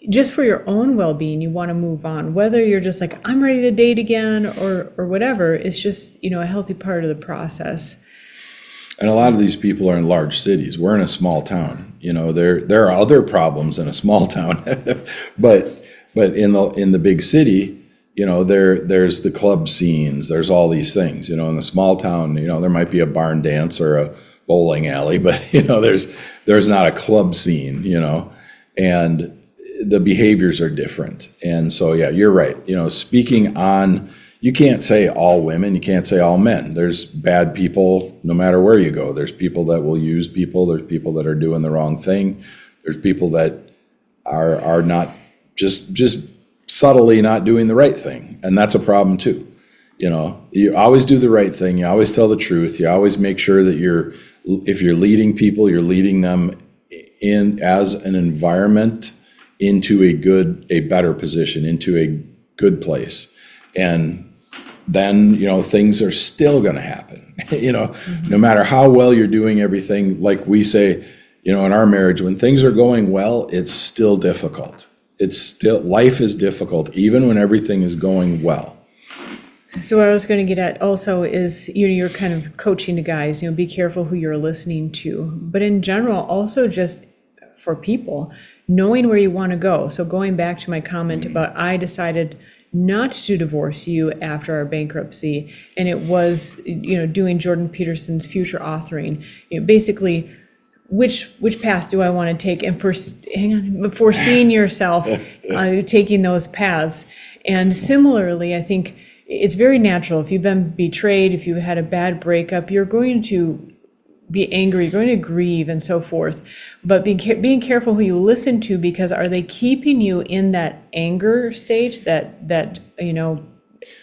just for your own well-being, you want to move on. Whether you're just like, I'm ready to date again or whatever, it's just, a healthy part of the process. And a lot of these people are in large cities. We're in a small town. There are other problems in a small town, but in the big city, there's the club scenes. There's all these things. In the small town, there might be a barn dance or a bowling alley, but there's not a club scene. And the behaviors are different. And so, yeah, you're right. Speaking on, you can't say all women, you can't say all men. There's bad people no matter where you go. There's people that will use people. There's people that are doing the wrong thing. There's people that are not just subtly not doing the right thing. And that's a problem too. You always do the right thing. You always tell the truth. You always make sure that if you're leading people, you're leading them in as an environment into a better position, into a good place. And then, things are still going to happen. No matter how well you're doing everything, like we say, in our marriage, when things are going well, it's still difficult. Life is difficult, even when everything is going well. So what I was going to get at also is, you're kind of coaching the guys, be careful who you're listening to. But in general, also just for people, knowing where you want to go. So going back to my comment about I decided not to divorce you after our bankruptcy, and it was, doing Jordan Peterson's future authoring, basically, which path do I want to take, and foreseeing yourself taking those paths. And similarly, I think it's very natural. If you've been betrayed, if you had a bad breakup, you're going to be angry, you're going to grieve, and so forth. But being careful who you listen to, because are they keeping you in that anger stage that you want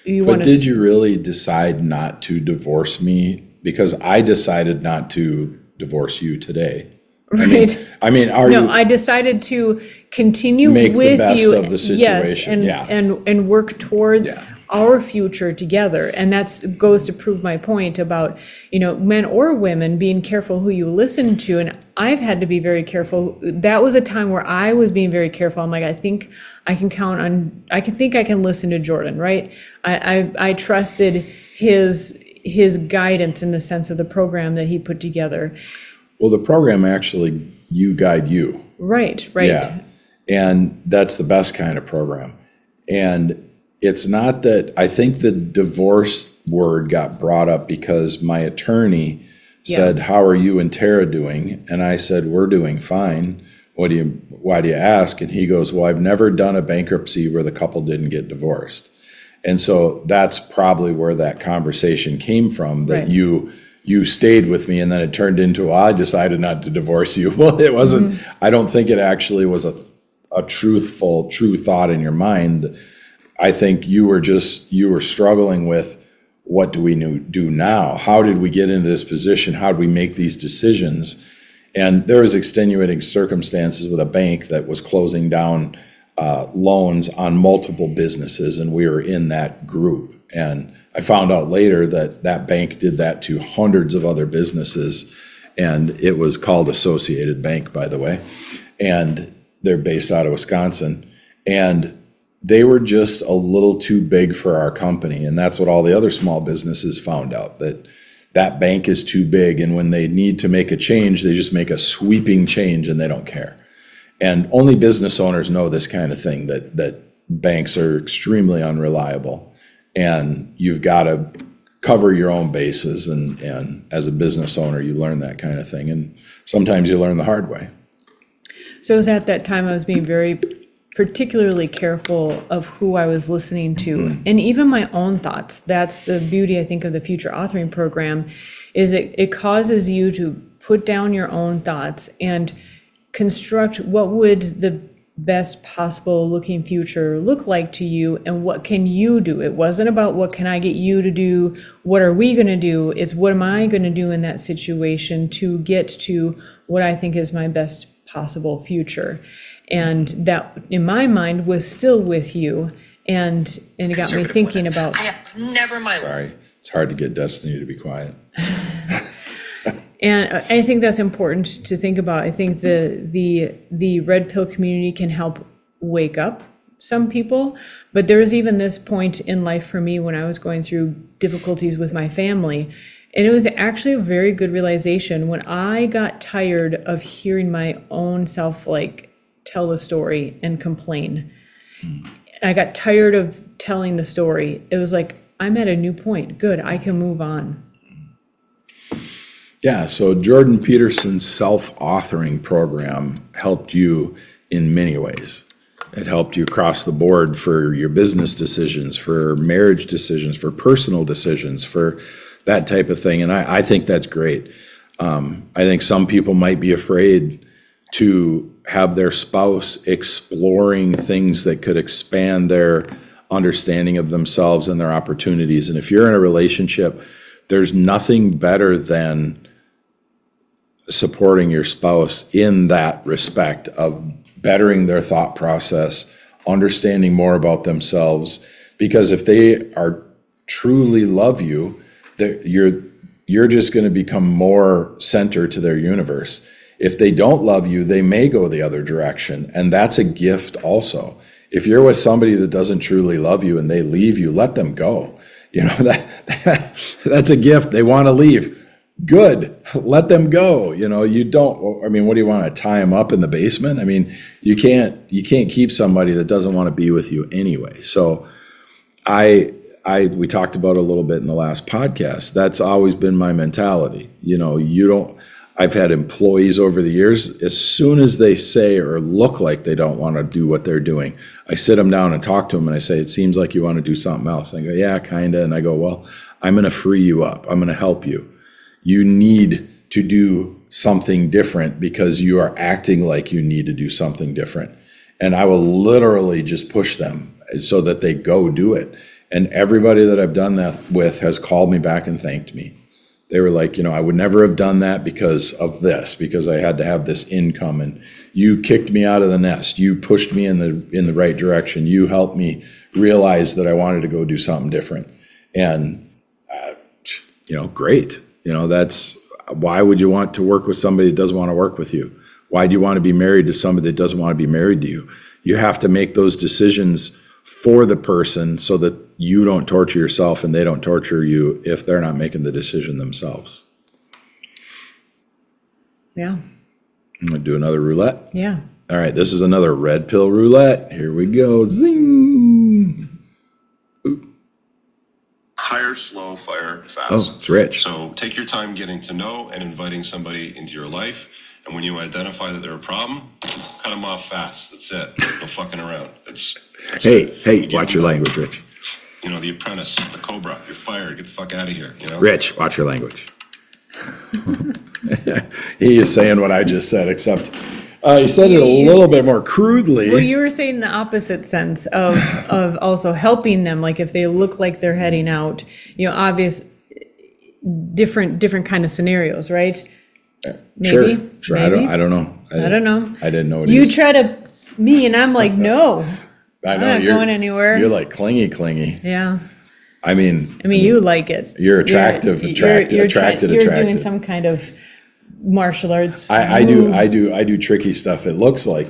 to... But did you really decide not to divorce me? Because I decided not to divorce you today. Right. I decided to continue make with the best you of the situation. Yes, and work towards our future together. And that goes to prove my point about, men or women being careful who you listen to. And I've had to be very careful. That was a time where I was being very careful. I'm like, I think I can listen to Jordan, right? I trusted his guidance in the sense of the program that he put together. Well, the program actually, you guide you. Right. Yeah. And that's the best kind of program. And it's not that, I think the divorce word got brought up because my attorney said, how are you and Tara doing? And I said, we're doing fine. Why do you ask? And he goes, well, I've never done a bankruptcy where the couple didn't get divorced. And so that's probably where that conversation came from, that you stayed with me, and then it turned into, I decided not to divorce you. Well, it wasn't, I don't think it actually was a true thought in your mind. I think you were struggling with, what do we do now? How did we get into this position? How did we make these decisions? And there was extenuating circumstances with a bank that was closing down loans on multiple businesses, and we were in that group. And I found out later that bank did that to hundreds of other businesses, and it was called Associated Bank, by the way, and they're based out of Wisconsin. And they were just a little too big for our company, and that's what all the other small businesses found out, that bank is too big, and when they need to make a change, they just make a sweeping change, and they don't care. And only business owners know this kind of thing, that banks are extremely unreliable, and you've got to cover your own bases. And as a business owner, you learn that kind of thing. And sometimes you learn the hard way. So it was at that time I was being very particularly careful of who I was listening to, and even my own thoughts. That's the beauty, I think, of the future authoring program, is it causes you to put down your own thoughts and construct what would the best possible looking future look like to you, and what can you do. It wasn't about what can I get you to do, what are we going to do, it's what am I going to do in that situation to get to what I think is my best possible future. And that, in my mind, was still with you, and it got me thinking about... I have never in my life... Sorry, it's hard to get Destiny to be quiet. And I think that's important to think about. I think the red pill community can help wake up some people, but there was even this point in life for me when I was going through difficulties with my family, and it was actually a very good realization when I got tired of hearing my own self tell the story and complain. I got tired of telling the story. It was like, I'm at a new point. Good, I can move on. Yeah, so Jordan Peterson's self-authoring program helped you in many ways. It helped you across the board for your business decisions, for marriage decisions, for personal decisions, for that type of thing. And I think that's great. I think some people might be afraid to have their spouse exploring things that could expand their understanding of themselves and their opportunities. And if you're in a relationship, there's nothing better than supporting your spouse in that respect of bettering their thought process, understanding more about themselves. Because if they are truly love you, you're just going to become more center to their universe. If they don't love you, they may go the other direction. And that's a gift also. If you're with somebody that doesn't truly love you and they leave you, let them go. You know, that's a gift. They want to leave. Good. Let them go. You know, you don't, I mean, what do you want to tie them up in the basement? I mean, you can't keep somebody that doesn't want to be with you anyway. So we talked about it a little bit in the last podcast. That's always been my mentality. You know, I've had employees over the years, as soon as they say or look like they don't want to do what they're doing, I sit them down and talk to them and I say, it seems like you want to do something else. And they go, yeah, kind of. And I go, well, I'm going to free you up. I'm going to help you. You need to do something different because you are acting like you need to do something different. And I will literally just push them so that they go do it. And everybody that I've done that with has called me back and thanked me. They were like, you know, I would never have done that because of this, because I had to have this income, and you kicked me out of the nest. You pushed me in the right direction. You helped me realize that I wanted to go do something different. And, you know, great. You know, that's why would you want to work with somebody that doesn't want to work with you? Why do you want to be married to somebody that doesn't want to be married to you? You have to make those decisions for the person so that you don't torture yourself and they don't torture you if they're not making the decision themselves. Yeah. I'm going to do another roulette. Yeah. All right. This is another red pill roulette. Here we go. Zing. Ooh. Hire, slow, fire, fast. Oh, it's Rich. So take your time getting to know and inviting somebody into your life. And when you identify that they're a problem, cut them off fast. That's it. No fucking around. That's hey, watch your language, Rich. You know, The Apprentice, the Cobra, you're fired. Get the fuck out of here. You know, Rich, watch your language. He is saying what I just said, except he said it a little bit more crudely. Well, you were saying the opposite sense of also helping them. Like if they look like they're heading out, you know, obvious, different kind of scenarios, right? Maybe. Sure. Maybe. I don't know. I don't know. I didn't know what you try to me, and I'm like, no. I know I'm not going anywhere. You're like clingy. Yeah. I mean, you like it. You're attracted. You're doing some kind of martial arts. I do tricky stuff. It looks like.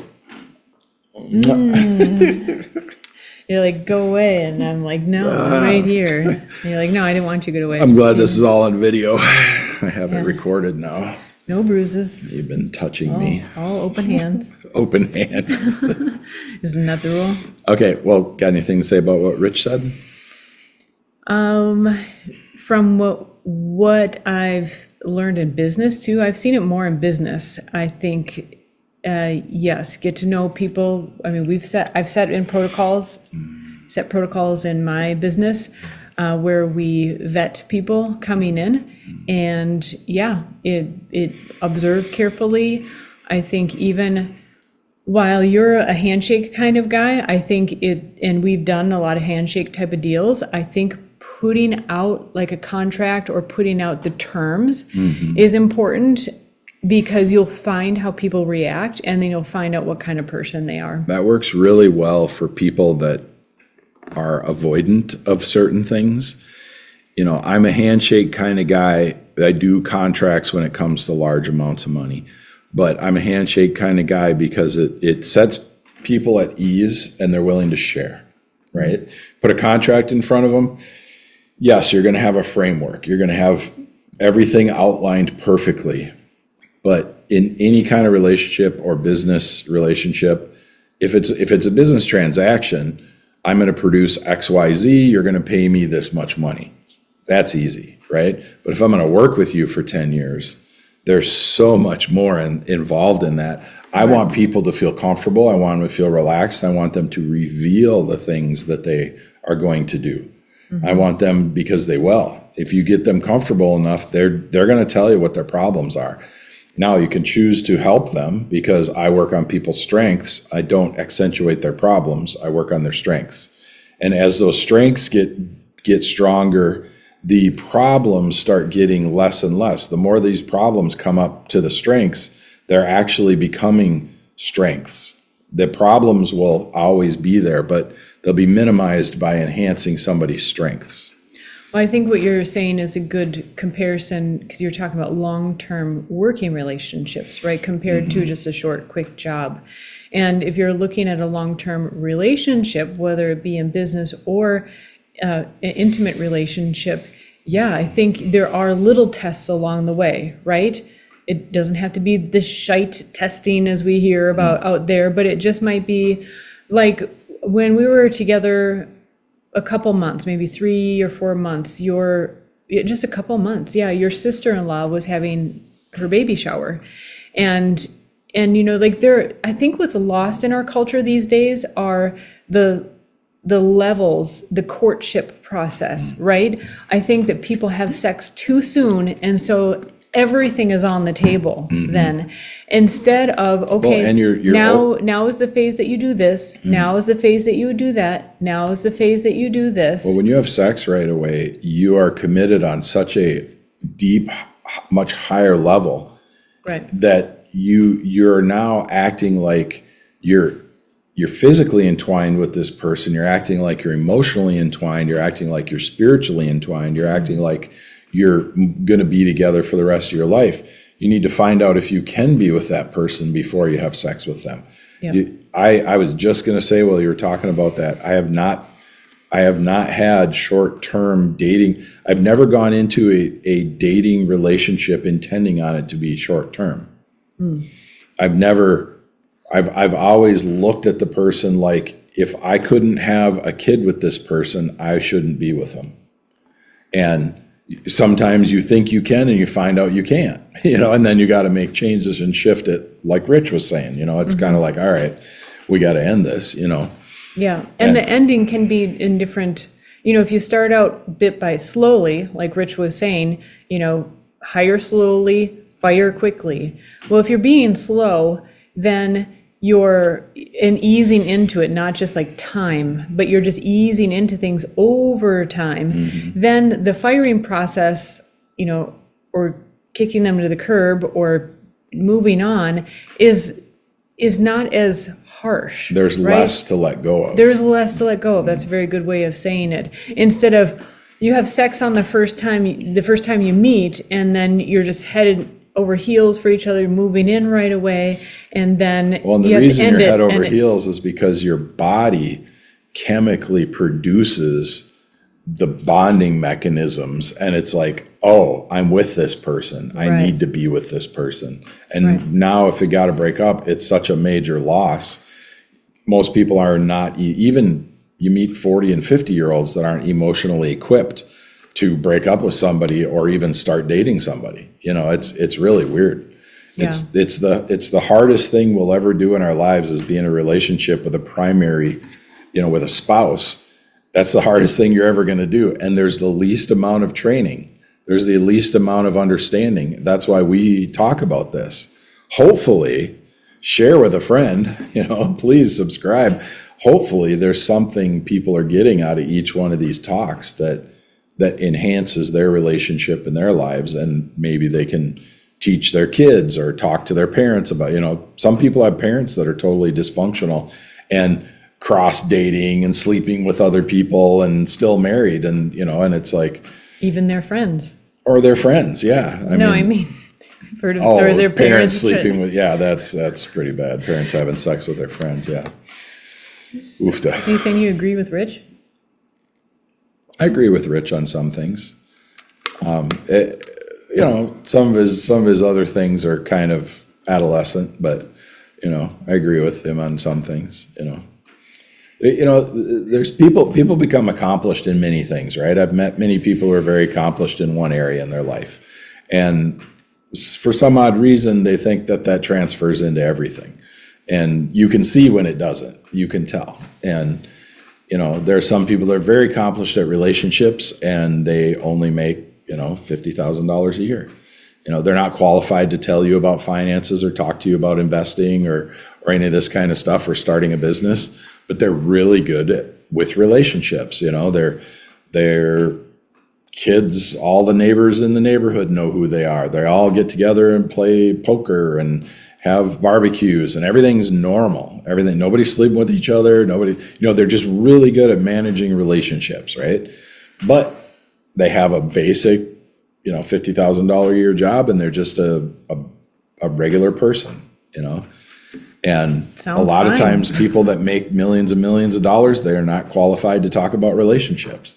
You're like, go away, and I'm like, no, I'm right here. And you're like, no, I didn't want you to go away. I'm glad this is all on video. I have it recorded now. No bruises. You've been touching me. All open hands. Open hands. Isn't that the rule? Okay, well, got anything to say about what Rich said? From what I've learned in business too, I've seen it more in business. I think, yes, get to know people. I mean, I've set protocols in my business where we vet people coming in, and it observe carefully. I think even while you're a handshake kind of guy, I think and we've done a lot of handshake type of deals. I think putting out like a contract or putting out the terms is important, because you'll find how people react, and then you'll find out what kind of person they are. That works really well for people that are avoidant of certain things. You know, I'm a handshake kind of guy. I do contracts when it comes to large amounts of money, but I'm a handshake kind of guy because it sets people at ease and they're willing to share, right? Put a contract in front of them. Yes, you're going to have a framework. You're going to have everything outlined perfectly. But in any kind of relationship or business relationship, if it's a business transaction, I'm going to produce X, Y, Z. You're going to pay me this much money. That's easy, right? But if I'm going to work with you for 10 years, there's so much more involved in that. I want people to feel comfortable. I want them to feel relaxed. I want them to reveal the things that they are going to do. I want them, because they will. If you get them comfortable enough, they're going to tell you what their problems are. Now you can choose to help them, because I work on people's strengths. I don't accentuate their problems. I work on their strengths. And as those strengths get stronger, the problems start getting less and less. The more these problems come up to the strengths, they're actually becoming strengths. the problems will always be there, but they'll be minimized by enhancing somebody's strengths. Well, I think what you're saying is a good comparison, because you're talking about long-term working relationships, right? Compared to just a short, quick job. And if you're looking at a long-term relationship, whether it be in business or an intimate relationship, yeah, I think there are little tests along the way, right? It doesn't have to be the shite testing as we hear about out there, but it just might be like when we were together a couple months, maybe 3 or 4 months, just a couple months. Yeah, your sister-in-law was having her baby shower. And like I think what's lost in our culture these days are the levels, the courtship process, right? I think that people have sex too soon, and so everything is on the table then, instead of, okay, well, and now is the phase that you do this, now is the phase that you do that, now is the phase that you do this. Well, when you have sex right away, you are committed on such a deep, much higher level, right, that you're now acting like you're physically entwined with this person, you're acting like you're emotionally entwined, you're acting like you're spiritually entwined, you're acting like you're going to be together for the rest of your life. You need to find out if you can be with that person before you have sex with them. Yep. I was just going to say, while you were talking about that, I have not had short-term dating. I've never gone into a dating relationship intending on it to be short-term. I've always looked at the person like, if I couldn't have a kid with this person, I shouldn't be with them. And sometimes you think you can and you find out you can't, and then you got to make changes and shift it, like Rich was saying. It's kind of like, all right, we got to end this. Yeah, and the ending can be in different, if you start out bit by slowly, like Rich was saying, hire slowly, fire quickly. Well, if you're being slow, then you're easing into it, not just like time, but you're just easing into things over time. Then the firing process, or kicking them to the curb or moving on is not as harsh. There's right? less to let go of. There's less to let go of. That's a very good way of saying it. Instead of you have sex on the first time you meet, and then you're just headed over heels for each other, moving in right away, and then the reason you're head over heels is because your body chemically produces the bonding mechanisms, and it's like, oh, I'm with this person, I need to be with this person. And now if you got to break up, it's such a major loss. Most people are not, even you meet 40 and 50-year-olds that aren't emotionally equipped to break up with somebody or even start dating somebody. It's really weird. Yeah. It's the hardest thing we'll ever do in our lives is be in a relationship with a primary, with a spouse. That's the hardest thing you're ever going to do. And there's the least amount of training. There's the least amount of understanding. That's why we talk about this. Hopefully, share with a friend, please subscribe. Hopefully there's something people are getting out of each one of these talks that enhances their relationship in their lives, and maybe they can teach their kids or talk to their parents about, some people have parents that are totally dysfunctional and cross dating and sleeping with other people and still married, and and it's like even their friends or their friends. Yeah. I mean I've heard of stories their parents sleeping with, that's pretty bad. Parents having sex with their friends. Yeah. Oofta. So you saying you agree with Rich? I agree with Rich on some things. Some of his other things are kind of adolescent, but I agree with him on some things. There's people become accomplished in many things, right? I've met many people who are very accomplished in one area in their life, and for some odd reason, they think that transfers into everything, and you can see when it doesn't. You can tell, and there are some people that are very accomplished at relationships, and they only make, $50,000 a year. They're not qualified to tell you about finances or talk to you about investing or any of this kind of stuff or starting a business, but they're really good with relationships. They're kids, all the neighbors in the neighborhood know who they are. They all get together and play poker and have barbecues, and everything's normal. Nobody's sleeping with each other. Nobody, they're just really good at managing relationships, right? But they have a basic, $50,000 a year job, and they're just a regular person, And Sounds a lot of fine. times people that make millions and millions of dollars, they're not qualified to talk about relationships,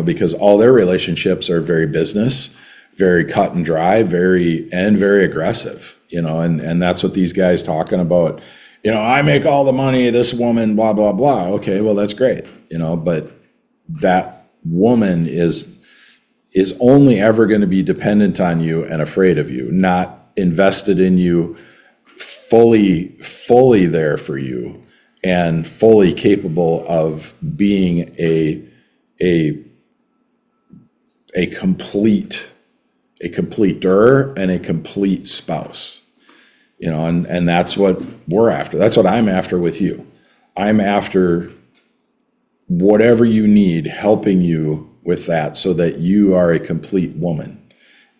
because all their relationships are very business, very cut and dry, very aggressive, and that's what these guys talking about. I make all the money, this woman, blah, blah, blah. Okay, well, that's great, but that woman is only ever going to be dependent on you and afraid of you, not invested in you, fully there for you, and fully capable of being a completer and a complete spouse, and that's what we're after. That's what I'm after with you. I'm after whatever you need, helping you with that so that you are a complete woman,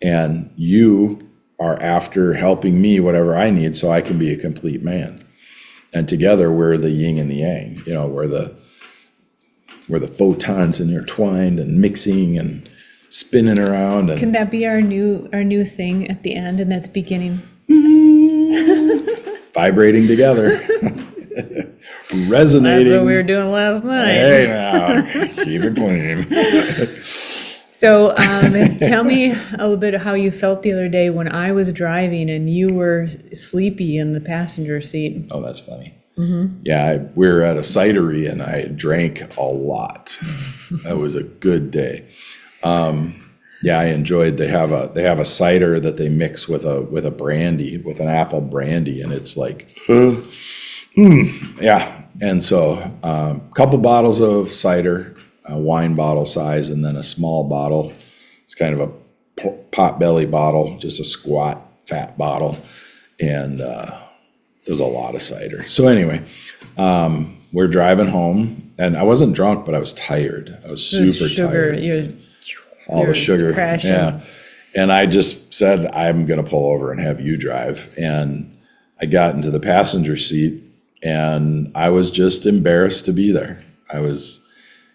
and you are after helping me whatever I need so I can be a complete man. And together we're the yin and the yang, where the photons intertwined and mixing and spinning around. And Can that be our new thing at the end and at the beginning? vibrating together. Resonating. That's what we were doing last night. Hey now, keep it clean. So tell me a little bit of how you felt the other day when I was driving and you were sleepy in the passenger seat. Oh, that's funny. Mm-hmm. Yeah, we were at a cidery and I drank a lot. That was a good day. Yeah, I enjoyed. They have a cider that they mix with a brandy, with an apple brandy, and it's like, yeah. And so a couple bottles of cider, a wine bottle size, and then a small bottle. It's kind of a pot belly bottle, just a squat fat bottle, and there's a lot of cider. So anyway, we're driving home, and I wasn't drunk, but I was tired. I was super tired. All the sugar, crashing. Yeah. And I just said, I'm going to pull over and have you drive. And I got into the passenger seat, and I was just embarrassed to be there. I was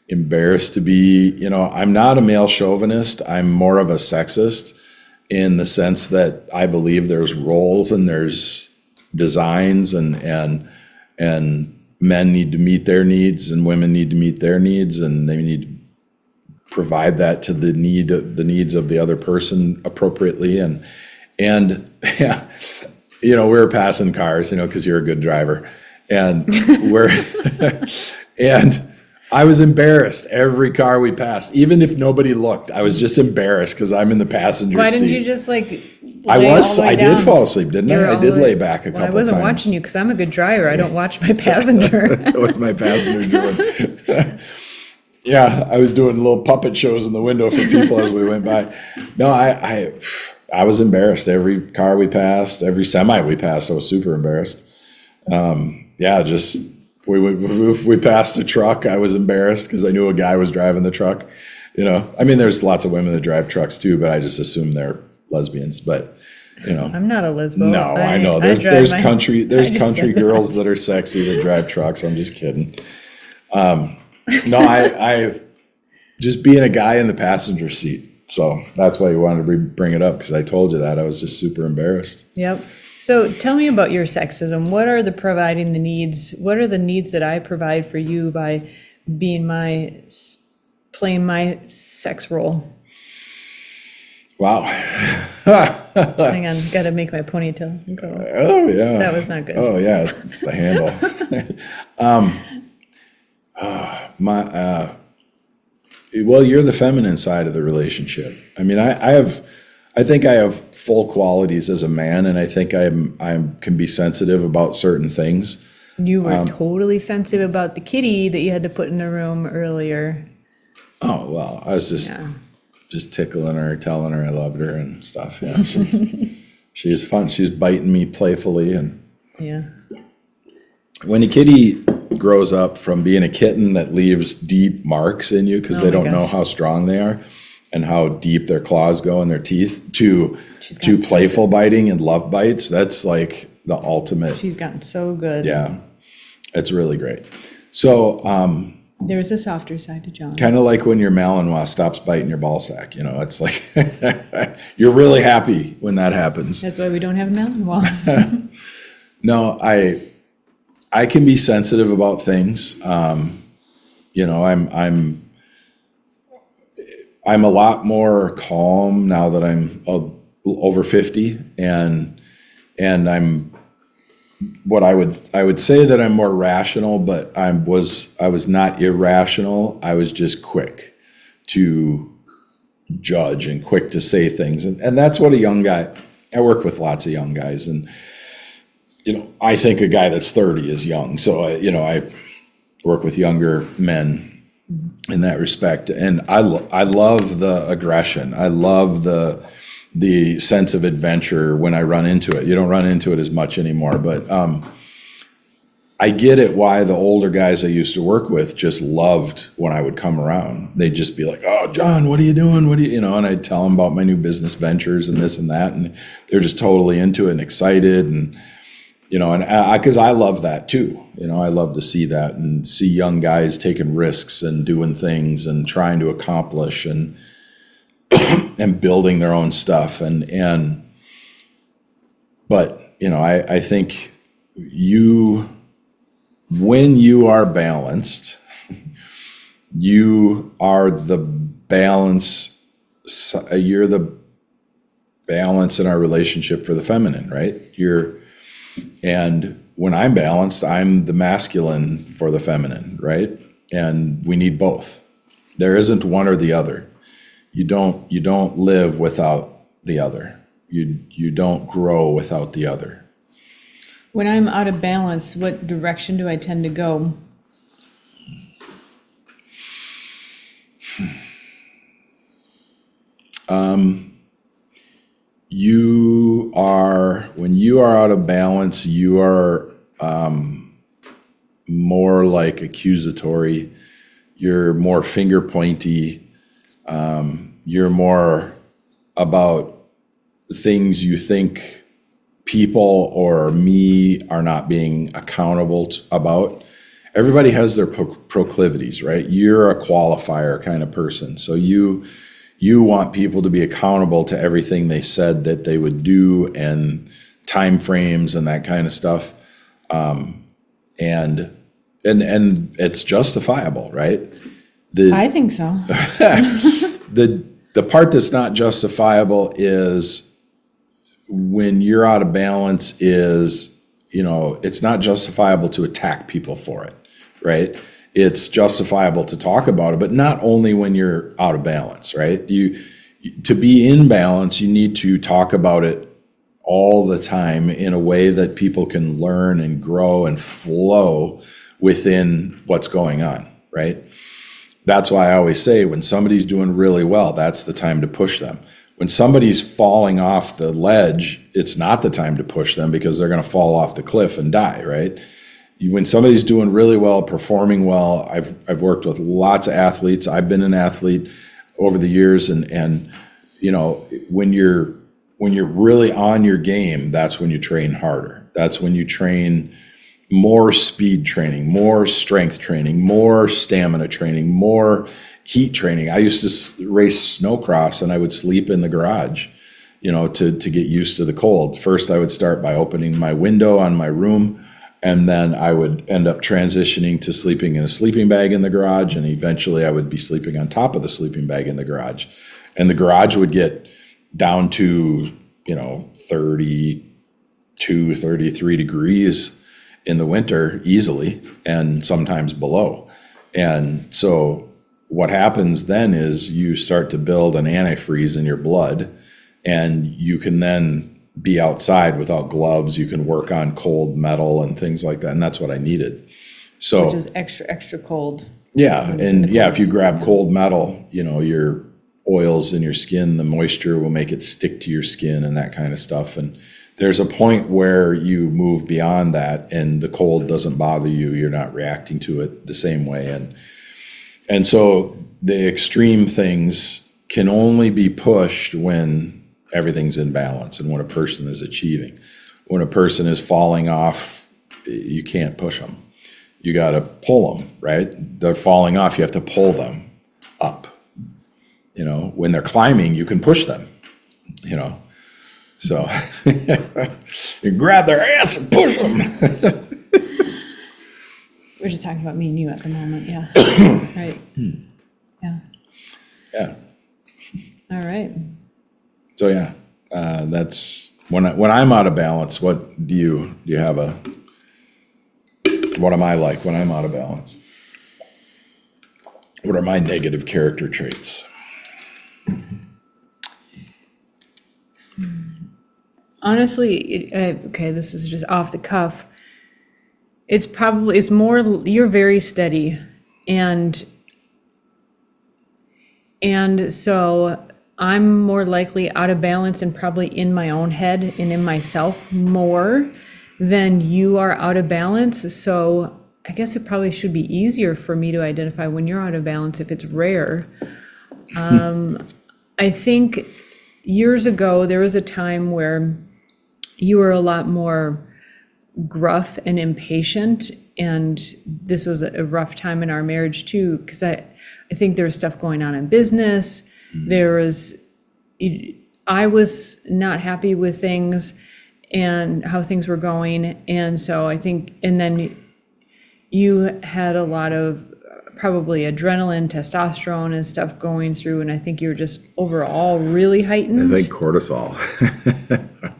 embarrassed to be, I'm not a male chauvinist. I'm more of a sexist in the sense that I believe there's roles and there's designs, and men need to meet their needs and women need to meet their needs, and they need to provide that to the needs of the other person appropriately. And yeah, we were passing cars, because you're a good driver, and and I was embarrassed every car we passed, even if nobody looked. I was just embarrassed because I'm in the passenger seat. Why didn't you just I did fall asleep, didn't I? I did lay back a couple times. I wasn't watching you because I'm a good driver. I don't watch my passenger. What's my passenger doing? Yeah, I was doing little puppet shows in the window for people as we went by. No, I was embarrassed. Every car we passed, every semi we passed, I was super embarrassed. Yeah, just we passed a truck. I was embarrassed because I knew a guy was driving the truck. I mean, there's lots of women that drive trucks too, but I just assume they're lesbians. But I'm not a lesbo. No, I know. There's country girls that are sexy that drive trucks. I'm just kidding. No, I just being a guy in the passenger seat. So that's why you wanted to bring it up, because I told you that I was just super embarrassed. Yep. So tell me about your sexism. What are providing the needs? What are the needs that I provide for you by being playing my sex role? Wow. Hang on, got to make my ponytail go. Oh yeah. That was not good. Oh yeah, it's the handle. Well, you're the feminine side of the relationship. I mean, I think I have full qualities as a man, and I think I can be sensitive about certain things. You were totally sensitive about the kitty that you had to put in the room earlier. Oh well, I was just tickling her, telling her I loved her and stuff. Yeah, she's fun. She's biting me playfully, and yeah. When a kitty grows up from being a kitten that leaves deep marks in you because they don't know how strong they are and how deep their claws go in their teeth to playful biting and love bites, that's like the ultimate. She's gotten so good. Yeah, it's really great. So there's a softer side to John. kind of like when your Malinois stops biting your ball sack, it's like you're really happy when that happens. That's why we don't have a Malinois. No, I can be sensitive about things. I'm a lot more calm now that I'm over 50, and I'm what I would say that I'm more rational, but I was not irrational. I was just quick to judge and quick to say things, and that's what a young guy. I work with lots of young guys, and I think a guy that's 30 is young. So I work with younger men in that respect, and I love the aggression. I love the sense of adventure when I run into it. You don't run into it as much anymore, but I get it why the older guys I used to work with just loved when I would come around. They'd just be like, "Oh, John, what are you doing? What do you?" And I'd tell them about my new business ventures and this and that, and they're just totally into it and excited, and because I love that too. I love to see that and see young guys taking risks and doing things and trying to accomplish and building their own stuff. But I think when you are balanced, you are the balance. You're the balance in our relationship for the feminine, right? And when I'm balanced, I'm the masculine for the feminine, right? And we need both. There isn't one or the other. You don't live without the other. You don't grow without the other. When I'm out of balance, what direction do I tend to go? When you are out of balance, you are more like accusatory. You're more finger pointy. You're more about things you think people or me are not being accountable about. Everybody has their proclivities, right? You're a qualifier kind of person. So you want people to be accountable to everything they said that they would do, and time frames and that kind of stuff. And it's justifiable, right? I think so. The part that's not justifiable is when you're out of balance it's not justifiable to attack people for it, right? It's justifiable to talk about it, but not only when you're out of balance, right? To be in balance, you need to talk about it all the time in a way that people can learn and grow and flow within what's going on, right? That's why I always say when somebody's doing really well, that's the time to push them. When somebody's falling off the ledge, it's not the time to push them because they're going to fall off the cliff and die, right? When somebody's doing really well, performing well, I've worked with lots of athletes. I've been an athlete over the years, and when you're really on your game, that's when you train harder. That's when you train more speed training, more strength training, more stamina training, more heat training. I used to race snowcross, and I would sleep in the garage, to get used to the cold. First, I would start by opening my window on my room, and then I would end up transitioning to sleeping in a sleeping bag in the garage, and eventually I would be sleeping on top of the sleeping bag in the garage. And the garage would get down to, 32, 33 degrees in the winter easily, and sometimes below. And so what happens then is you start to build an antifreeze in your blood, and you can then be outside without gloves. You can work on cold metal and things like that. And that's what I needed. So, which is extra, extra cold. Yeah. And if you grab cold metal, your oils in your skin, the moisture will make it stick to your skin and that kind of stuff. And there's a point where you move beyond that and the cold doesn't bother you. You're not reacting to it the same way. And so the extreme things can only be pushed when everything's in balance and when a person is achieving. when a person is falling off, you can't push them. You got to pull them, right? They're falling off. You have to pull them up. When they're climbing, you can push them, So you grab their ass and push them. We're just talking about me and you at the moment. Yeah. Right. Yeah. Yeah. All right. So yeah, that's when I'm out of balance. What do you have what am I like when I'm out of balance? What are my negative character traits? Honestly, okay, this is just off the cuff. It's more, you're very steady, and so I'm more likely out of balance and probably in my own head and in myself more than you are out of balance. So I guess it probably should be easier for me to identify when you're out of balance if it's rare. I think years ago, there was a time where you were a lot more gruff and impatient, and this was a rough time in our marriage too, because I think there was stuff going on in business. I was not happy with things and how things were going, and so I think, and then you had a lot of probably adrenaline, testosterone and stuff going through, and I think you were just overall really heightened. I think cortisol.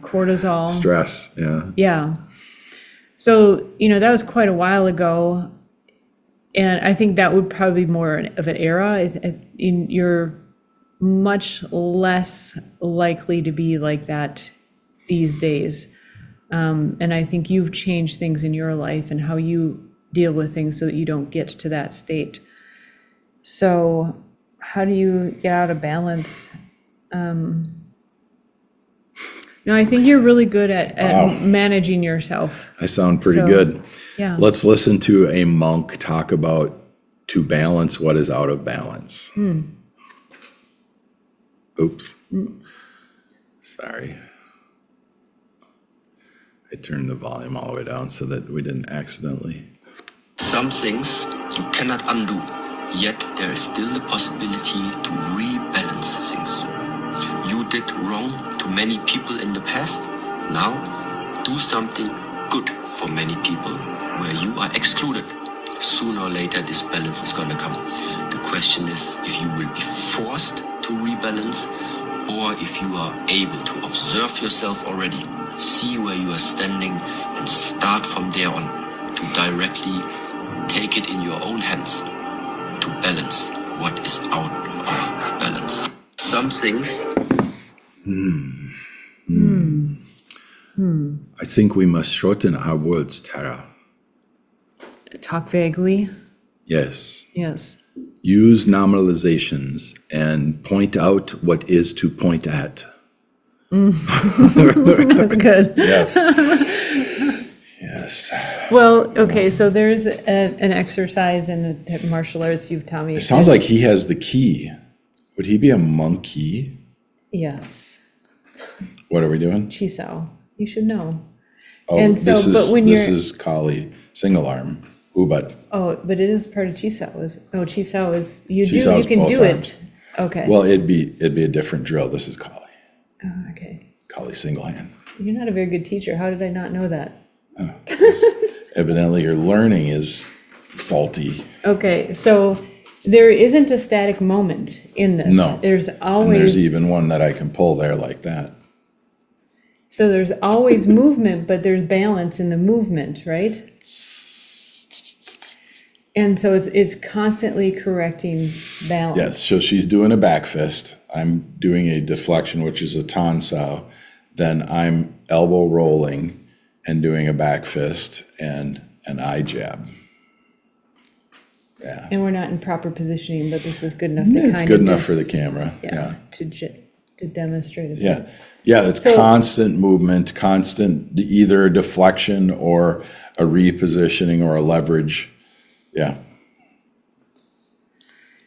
Cortisol. Stress, yeah. Yeah. So, that was quite a while ago, and I think that would probably be more of an era. You're much less likely to be like that these days. And I think you've changed things in your life and how you deal with things so that you don't get to that state. So how do you get out of balance? No, I think you're really good at managing yourself. I sound pretty good. Yeah. Let's listen to a monk talk about to balance what is out of balance. Oops. Sorry. I turned the volume all the way down so that we didn't accidentally. Some things you cannot undo, yet there is still the possibility to rebalance things. You did wrong to many people in the past. Now, do something good for many people where you are excluded. Sooner or later, this balance is going to come. The question is if you will be forced to rebalance, or if you are able to observe yourself already, see where you are standing, and start from there on to directly take it in your own hands to balance what is out of balance. Some things. I think we must shorten our words, Tara. Talk vaguely. Yes. Yes. Use nominalizations and point out what is to point at. That's good. Yes. Yes. Well, okay, so there's an exercise in the martial arts you've taught me. It sounds like he has the key. Would he be a monkey? Yes. What are we doing? Chisao. You should know. Oh, and so, this is Kali, single arm. Ubat. Oh, but it is part of Chisao. Chisao is, you can both do arms. it. Okay. Well, it'd be a different drill. This is Kali. Oh, okay. Kali single hand. You're not a very good teacher. How did I not know that? Oh, evidently your learning is faulty. Okay, so there isn't a static moment in this. No. There's always... And there's even one that I can pull there like that. So there's always movement, but there's balance in the movement, right? And so it's constantly correcting balance. Yes, so she's doing a back fist. I'm doing a deflection, which is a tan sao. Then I'm elbow rolling and doing a back fist and an eye jab. Yeah. And we're not in proper positioning, but this is good enough to kind of... It's good enough for the camera. Yeah. To demonstrate it. Yeah. Yeah, it's constant movement, constant either deflection or a repositioning or a leverage. Yeah.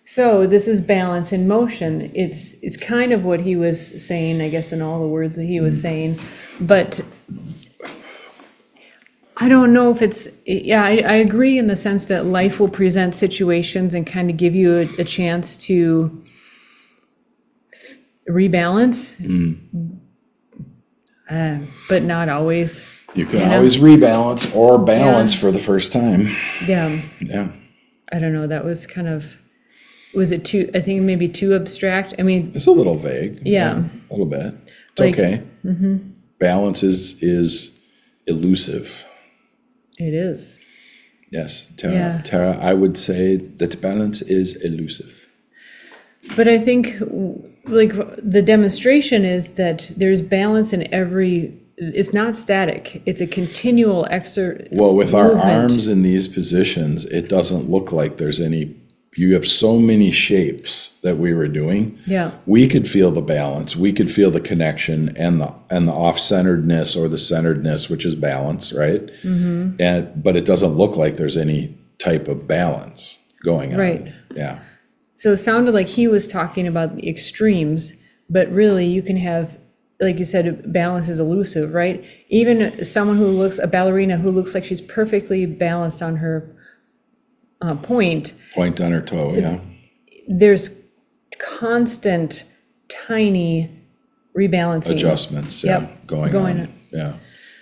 So this is balance in motion. It's kind of what he was saying, I guess, in all the words that he was saying. But I don't know if it's, I agree in the sense that life will present situations and kind of give you a chance to rebalance, but not always. You can always rebalance or balance for the first time. Yeah. Yeah. I don't know. That was kind of, was it too, I think maybe too abstract? I mean, it's a little vague. Yeah. A little bit. It's okay. Balance is elusive. It is. Yes. Tara, I would say that balance is elusive. But I think like the demonstration is that there's balance in it's not static. It's a continual Well, with our movement. arms in these positions, it doesn't look like there's any, you have so many shapes that we were doing. Yeah. We could feel the balance. We could feel the connection and the off-centeredness or the centeredness, which is balance, right? But it doesn't look like there's any type of balance going on. Right. Yeah. So it sounded like he was talking about the extremes, but really you can have, like you said, balance is elusive, right? Even a ballerina who looks like she's perfectly balanced on her point on her toe, yeah. There's constant, tiny rebalancing. Adjustments, going on. Yeah.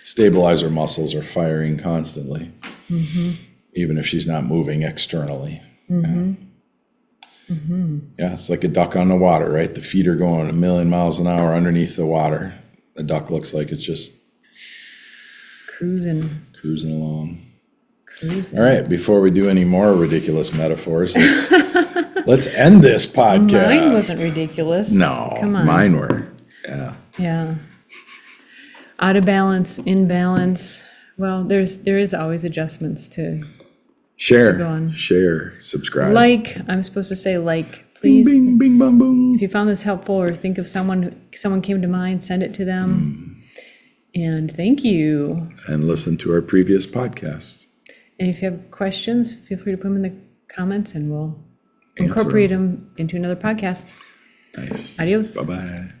Stabilizer muscles are firing constantly, even if she's not moving externally. Yeah, it's like a duck on the water, right? The feet are going 1,000,000 miles an hour underneath the water. The duck looks like it's just cruising along. All right, before we do any more ridiculous metaphors, let's end this podcast. Mine wasn't ridiculous. No, come on. Mine were. Yeah. Out of balance, in balance. Well, there is always adjustments to share, subscribe. I'm supposed to say please. Bing, bing, bong, boom. If you found this helpful or think of someone came to mind, send it to them. And thank you. And listen to our previous podcasts. And if you have questions, feel free to put them in the comments and we'll incorporate them into another podcast. Nice. Adios. Bye-bye.